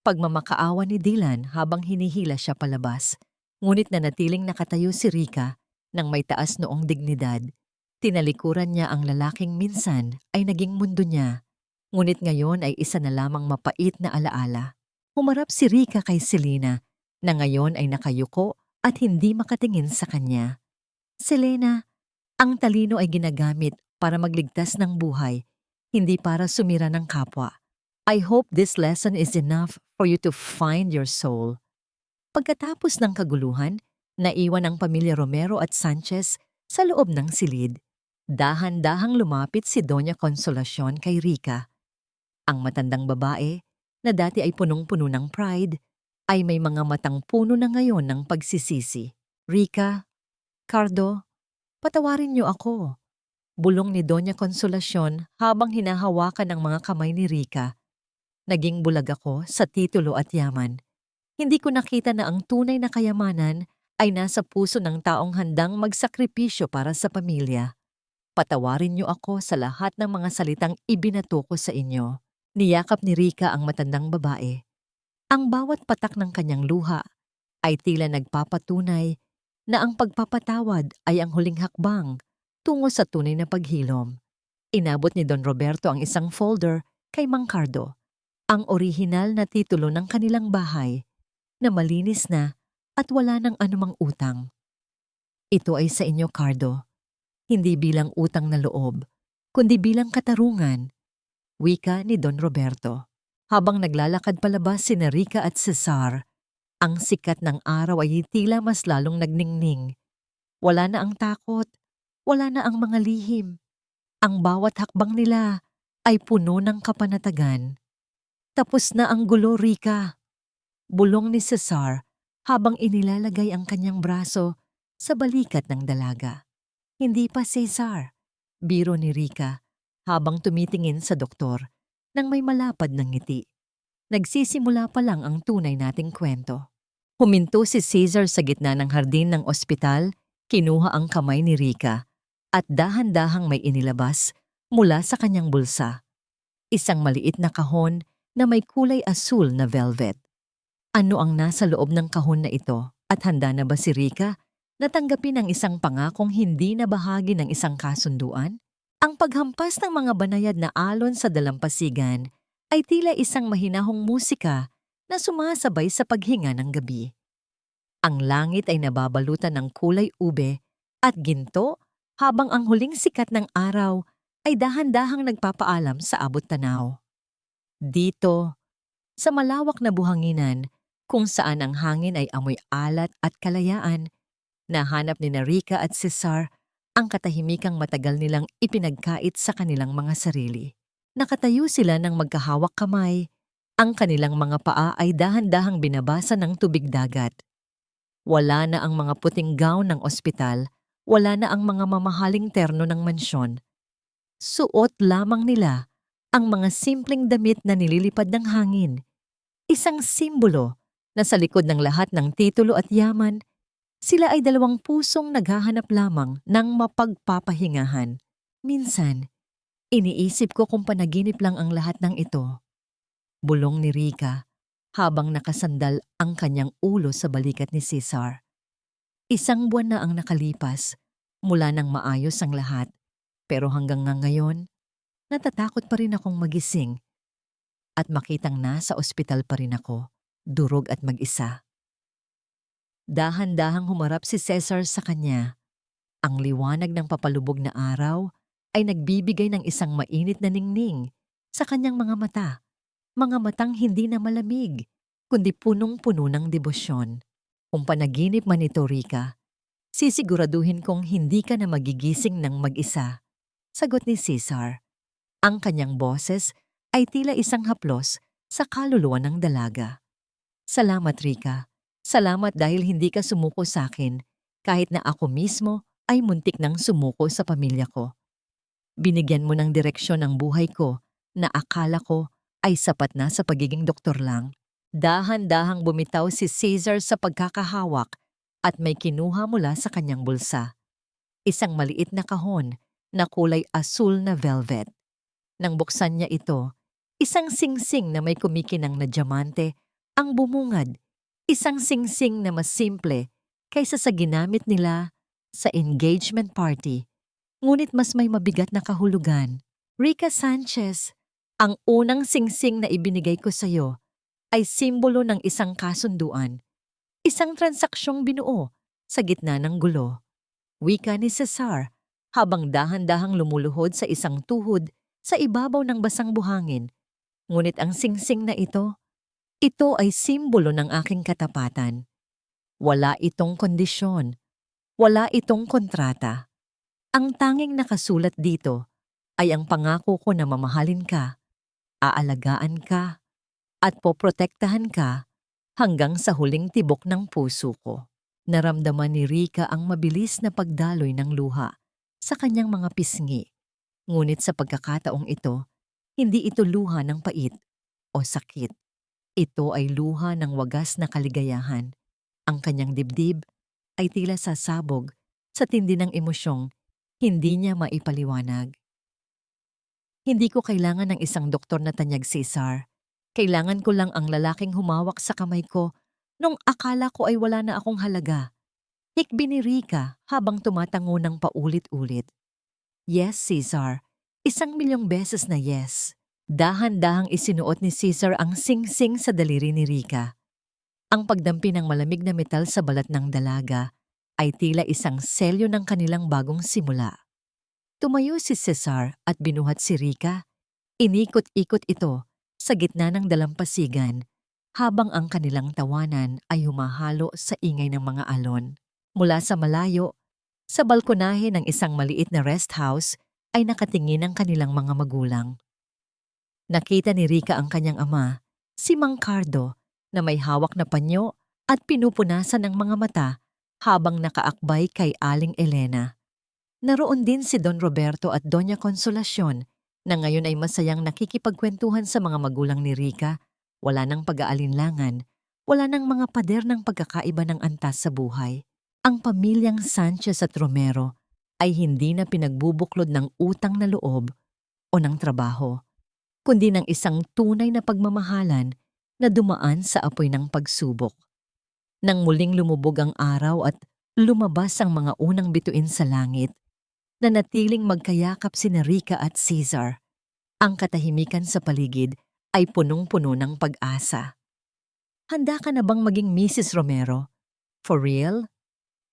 Pagmamakaawa ni Dylan habang hinihila siya palabas. Ngunit nanatiling nakatayo si Rica nang may taas noong dignidad. Tinalikuran niya ang lalaking minsan ay naging mundo niya. Ngunit ngayon ay isa na lamang mapait na alaala. Humarap si Rica kay Selena na ngayon ay nakayuko at hindi makatingin sa kanya. Selena, ang talino ay ginagamit para magligtas ng buhay, hindi para sumira ng kapwa. I hope this lesson is enough for you to find your soul. Pagkatapos ng kaguluhan, naiwan ang pamilya Romero at Sanchez sa loob ng silid. Dahan-dahang lumapit si Doña Consolacion kay Rica. Ang matandang babae, na dati ay punong-puno ng pride, ay may mga matang puno na ngayon ng pagsisisi. Rica, Cardo, patawarin niyo ako. Bulong ni Doña Consolacion habang hinahawakan ang mga kamay ni Rica. Naging bulag ako sa titulo at yaman. Hindi ko nakita na ang tunay na kayamanan ay nasa puso ng taong handang magsakripisyo para sa pamilya. Patawarin niyo ako sa lahat ng mga salitang ibinato ko sa inyo. Niyakap ni Rika ang matandang babae. Ang bawat patak ng kanyang luha ay tila nagpapatunay na ang pagpapatawad ay ang huling hakbang tungo sa tunay na paghilom. Inabot ni Don Roberto ang isang folder kay Mang Cardo, ang orihinal na titulo ng kanilang bahay na malinis na at wala ng anumang utang. Ito ay sa inyo, Cardo, hindi bilang utang na loob, kundi bilang katarungan, wika ni Don Roberto. Habang naglalakad palabas sina Rika at Cesar, ang sikat ng araw ay tila mas lalong nagningning. Wala na ang takot, wala na ang mga lihim. Ang bawat hakbang nila ay puno ng kapanatagan. Tapos na ang gulo, Rika. Bulong ni Cesar habang inilalagay ang kanyang braso sa balikat ng dalaga. Hindi pa, Cesar, biro ni Rika habang tumitingin sa doktor nang may malapad ng ngiti. Nagsisimula pa lang ang tunay nating kwento. Huminto si Cesar sa gitna ng hardin ng ospital, kinuha ang kamay ni Rika at dahan-dahang may inilabas mula sa kanyang bulsa. Isang maliit na kahon na may kulay asul na velvet. Ano ang nasa loob ng kahon na ito at handa na ba si Rika na tanggapin ang isang pangakong hindi na bahagi ng isang kasunduan? Ang paghampas ng mga banayad na alon sa dalampasigan ay tila isang mahinahong musika na sumasabay sa paghinga ng gabi. Ang langit ay nababalutan ng kulay ube at ginto habang ang huling sikat ng araw ay dahan-dahang nagpapaalam sa abot tanaw. Dito, sa malawak na buhanginan kung saan ang hangin ay amoy alat at kalayaan, nahanap ni Rika at Cesar ang katahimikang matagal nilang ipinagkait sa kanilang mga sarili. Nakatayo sila ng magkahawak kamay. Ang kanilang mga paa ay dahan-dahang binabasa ng tubig dagat. Wala na ang mga puting gown ng ospital, wala na ang mga mamahaling terno ng mansyon. Suot lamang nila ang mga simpleng damit na nililipad ng hangin. Isang simbolo na sa likod ng lahat ng titulo at yaman, sila ay dalawang pusong naghahanap lamang ng mapagpapahingahan. Minsan, iniisip ko kung panaginip lang ang lahat ng ito. Bulong ni Rika habang nakasandal ang kanyang ulo sa balikat ni Cesar. Isang buwan na ang nakalipas mula nang maayos ang lahat, pero hanggang ngayon, natatakot pa rin akong magising at makitang nasa ospital pa rin ako, durog at mag-isa. Dahan-dahang humarap si Cesar sa kanya. Ang liwanag ng papalubog na araw ay nagbibigay ng isang mainit na ningning sa kanyang mga mata. Mga matang hindi na malamig, kundi punong-puno ng debosyon. Kung panaginip man ito, Rika, sisiguraduhin kong hindi ka na magigising ng mag-isa. Sagot ni Cesar. Ang kanyang boses ay tila isang haplos sa kaluluwa ng dalaga. Salamat, Rika. Salamat dahil hindi ka sumuko sa akin, kahit na ako mismo ay muntik nang sumuko sa pamilya ko. Binigyan mo ng direksyon ang buhay ko na akala ko ay sapat na sa pagiging doktor lang. Dahan-dahang bumitaw si Cesar sa pagkakahawak at may kinuha mula sa kanyang bulsa. Isang maliit na kahon na kulay asul na velvet. Nang buksan niya ito, isang singsing na may kumikinang na diamante ang bumungad. Isang singsing na mas simple kaysa sa ginamit nila sa engagement party, ngunit mas may mabigat na kahulugan. Rika Sanchez, ang unang singsing na ibinigay ko sa iyo ay simbolo ng isang kasunduan, isang transaksyong binuo sa gitna ng gulo. Wika ni Cesar habang dahan-dahang lumuluhod sa isang tuhod sa ibabaw ng basang buhangin. Ngunit ang singsing na ito ay simbolo ng aking katapatan. Wala itong kondisyon, wala itong kontrata. Ang tanging nakasulat dito ay ang pangako ko na mamahalin ka, aalagaan ka, at poprotektahan ka hanggang sa huling tibok ng puso ko. Naramdaman ni Rika ang mabilis na pagdaloy ng luha sa kanyang mga pisngi. Ngunit sa pagkakataong ito, hindi ito luha ng pait o sakit. Ito ay luha ng wagas na kaligayahan. Ang kanyang dibdib ay tila sasabog sa tindi ng emosyong hindi niya maipaliwanag. Hindi ko kailangan ng isang doktor na tanyag, Cesar. Kailangan ko lang ang lalaking humawak sa kamay ko nung akala ko ay wala na akong halaga. Hikbi ni Rica habang tumatango ng paulit-ulit. Yes, Cesar. 1,000,000 beses na yes. Dahan-dahang isinuot ni Cesar ang sing-sing sa daliri ni Rica. Ang pagdampi ng malamig na metal sa balat ng dalaga ay tila isang selyo ng kanilang bagong simula. Tumayo si Cesar at binuhat si Rica. Inikot-ikot ito sa gitna ng dalampasigan habang ang kanilang tawanan ay humahalo sa ingay ng mga alon. Mula sa malayo, sa balkonahe ng isang maliit na rest house ay nakatingin ang kanilang mga magulang. Nakita ni Rica ang kanyang ama, si Mang Cardo, na may hawak na panyo at pinupunasan ang mga mata habang nakaakbay kay Aling Elena. Naroon din si Don Roberto at Doña Consolacion na ngayon ay masayang nakikipagkwentuhan sa mga magulang ni Rica. Wala nang pag-aalinlangan, wala nang mga pader ng pagkakaiba ng antas sa buhay. Ang pamilyang Sanchez at Romero ay hindi na pinagbubuklod ng utang na loob o ng trabaho, kundi ng isang tunay na pagmamahalan na dumaan sa apoy ng pagsubok. Nang muling lumubog ang araw at lumabas ang mga unang bituin sa langit, nanatiling magkayakap sina Rica at Cesar. Ang katahimikan sa paligid ay punong-puno ng pag-asa. Handa ka na bang maging Mrs. Romero? For real?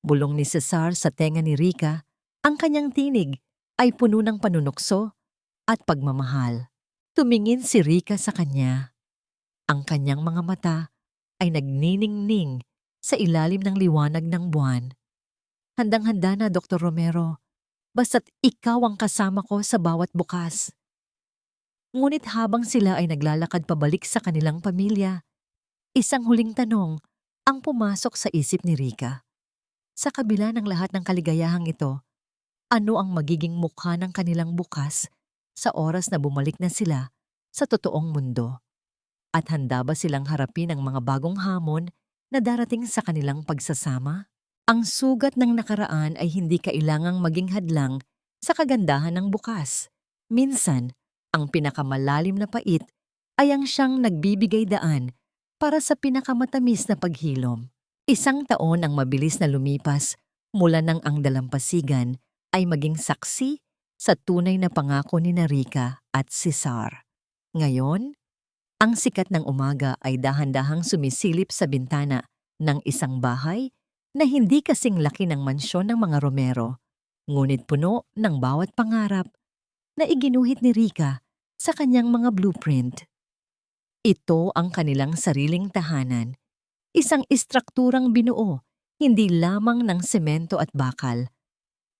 Bulong ni Cesar sa tenga ni Rica. Ang kanyang tinig ay puno ng panunukso at pagmamahal. Tumingin si Rica sa kanya. Ang kanyang mga mata ay nagniningning sa ilalim ng liwanag ng buwan. Handang-handa na, Dr. Romero. Basta't ikaw ang kasama ko sa bawat bukas. Ngunit habang sila ay naglalakad pabalik sa kanilang pamilya, isang huling tanong ang pumasok sa isip ni Rica. Sa kabila ng lahat ng kaligayahang ito, ano ang magiging mukha ng kanilang bukas sa oras na bumalik na sila sa totoong mundo? At handa ba silang harapin ang mga bagong hamon na darating sa kanilang pagsasama? Ang sugat ng nakaraan ay hindi kailangang maging hadlang sa kagandahan ng bukas. Minsan, ang pinakamalalim na pait ay ang siyang nagbibigay daan para sa pinakamatamis na paghilom. 1 taon ang mabilis na lumipas mula nang ang dalampasigan ay maging saksi sa tunay na pangako ni Rica at Cesar. Ngayon, ang sikat ng umaga ay dahan-dahang sumisilip sa bintana ng isang bahay na hindi kasing laki ng mansyon ng mga Romero, ngunit puno ng bawat pangarap na iginuhit ni Rica sa kanyang mga blueprint. Ito ang kanilang sariling tahanan, isang istrukturang binuo hindi lamang ng semento at bakal,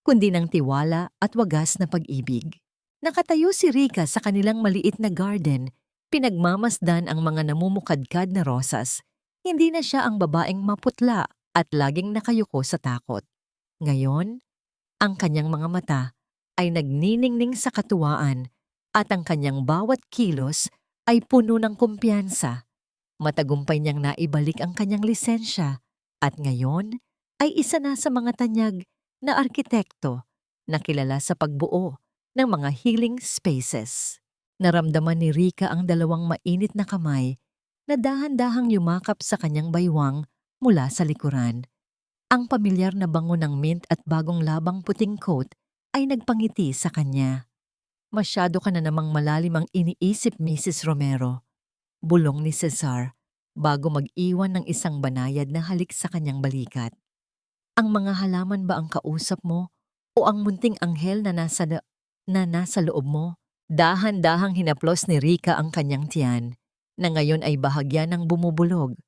kundi ng tiwala at wagas na pag-ibig. Nakatayo si Rica sa kanilang maliit na garden, pinagmamasdan ang mga namumukadkad na rosas. Hindi na siya ang babaeng maputla at laging nakayuko sa takot. Ngayon, ang kanyang mga mata ay nagniningning sa katuwaan at ang kanyang bawat kilos ay puno ng kumpiyansa. Matagumpay niyang naibalik ang kanyang lisensya at ngayon ay isa na sa mga tanyag na arkitekto na kilala sa pagbuo ng mga healing spaces. Naramdaman ni Rica ang dalawang mainit na kamay na dahan-dahang yumakap sa kanyang baywang mula sa likuran. Ang pamilyar na bango ng mint at bagong labang puting coat ay nagpangiti sa kanya. Masyado ka na namang malalim ang iniisip, Mrs. Romero. Bulong ni Cesar bago mag-iwan ng isang banayad na halik sa kanyang balikat. Ang mga halaman ba ang kausap mo o ang munting anghel na nasa loob mo? Dahan-dahang hinaplos ni Rica ang kanyang tiyan na ngayon ay bahagya ng bumubulog.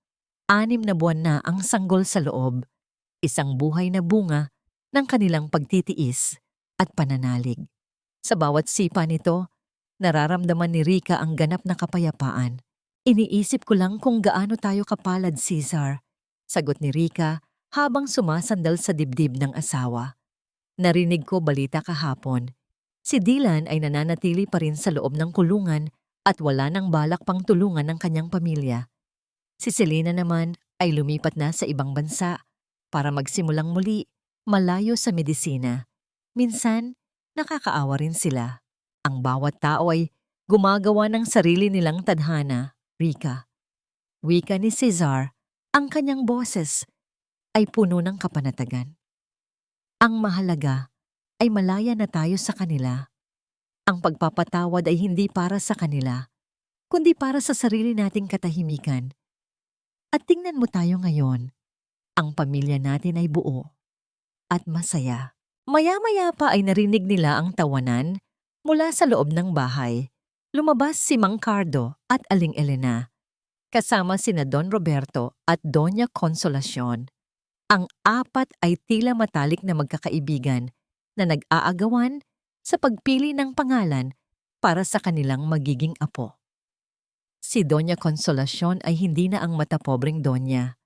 6 na buwan na ang sanggol sa loob, isang buhay na bunga ng kanilang pagtitiis at pananalig. Sa bawat sipa nito, nararamdaman ni Rica ang ganap na kapayapaan. Iniisip ko lang kung gaano tayo kapalad, Cesar, sagot ni Rica habang sumasandal sa dibdib ng asawa. Narinig ko balita kahapon. Si Dylan ay nananatili pa rin sa loob ng kulungan at wala nang balak pang tulungan ng kanyang pamilya. Si Selena naman ay lumipat na sa ibang bansa para magsimulang muli malayo sa medisina. Minsan, nakakaawa rin sila. Ang bawat tao ay gumagawa ng sarili nilang tadhana, Rika. Wika ni Cesar, ang kanyang boses ay puno ng kapanatagan. Ang mahalaga ay malaya na tayo sa kanila. Ang pagpapatawad ay hindi para sa kanila, kundi para sa sarili nating katahimikan. At tingnan mo tayo ngayon, ang pamilya natin ay buo at masaya. Maya-maya pa ay narinig nila ang tawanan mula sa loob ng bahay. Lumabas si Mang Cardo at Aling Elena, kasama sina Don Roberto at Doña Consolacion. Ang apat ay tila matalik na magkakaibigan na nag-aagawan sa pagpili ng pangalan para sa kanilang magiging apo. Si Doña Consolacion ay hindi na ang matapobreng Doña.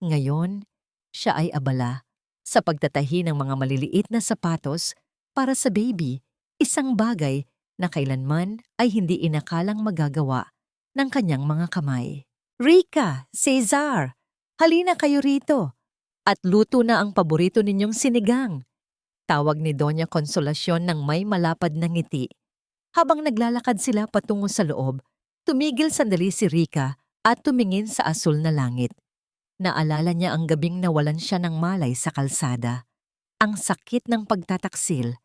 Ngayon, siya ay abala sa pagtatahi ng mga maliliit na sapatos para sa baby, isang bagay na kailanman ay hindi inakalang magagawa ng kanyang mga kamay. Rika, Cesar, halina kayo rito at luto na ang paborito ninyong sinigang. Tawag ni Doña Consolacion ng may malapad na ngiti. Habang naglalakad sila patungo sa loob, tumigil sandali si Rika at tumingin sa asul na langit. Naalala niya ang gabing nawalan siya ng malay sa kalsada, ang sakit ng pagtataksil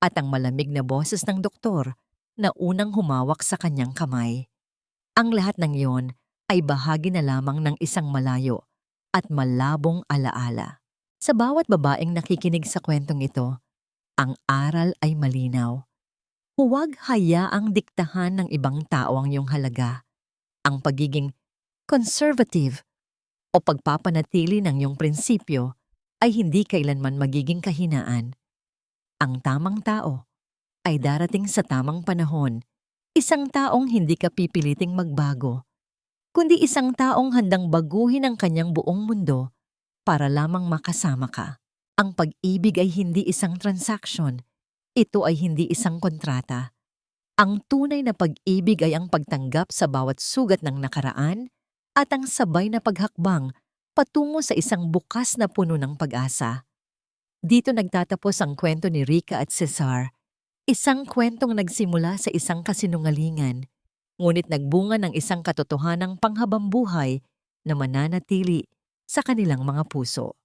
at ang malamig na boses ng doktor na unang humawak sa kanyang kamay. Ang lahat ng iyon ay bahagi na lamang ng isang malayo at malabong alaala. Sa bawat babaeng nakikinig sa kwentong ito, ang aral ay malinaw. Huwag hayaang diktahan ng ibang tao ang iyong halaga. Ang pagiging conservative o pagpapanatili ng iyong prinsipyo ay hindi kailanman magiging kahinaan. Ang tamang tao ay darating sa tamang panahon, isang taong hindi ka pipiliting magbago, kundi isang taong handang baguhin ang kanyang buong mundo para lamang makasama ka. Ang pag-ibig ay hindi isang transaksyon, ito ay hindi isang kontrata. Ang tunay na pag-ibig ay ang pagtanggap sa bawat sugat ng nakaraan at ang sabay na paghakbang patungo sa isang bukas na puno ng pag-asa. Dito nagtatapos ang kwento ni Rika at Cesar, isang kwentong nagsimula sa isang kasinungalingan, ngunit nagbunga ng isang katotohanang panghabambuhay na mananatili sa kanilang mga puso.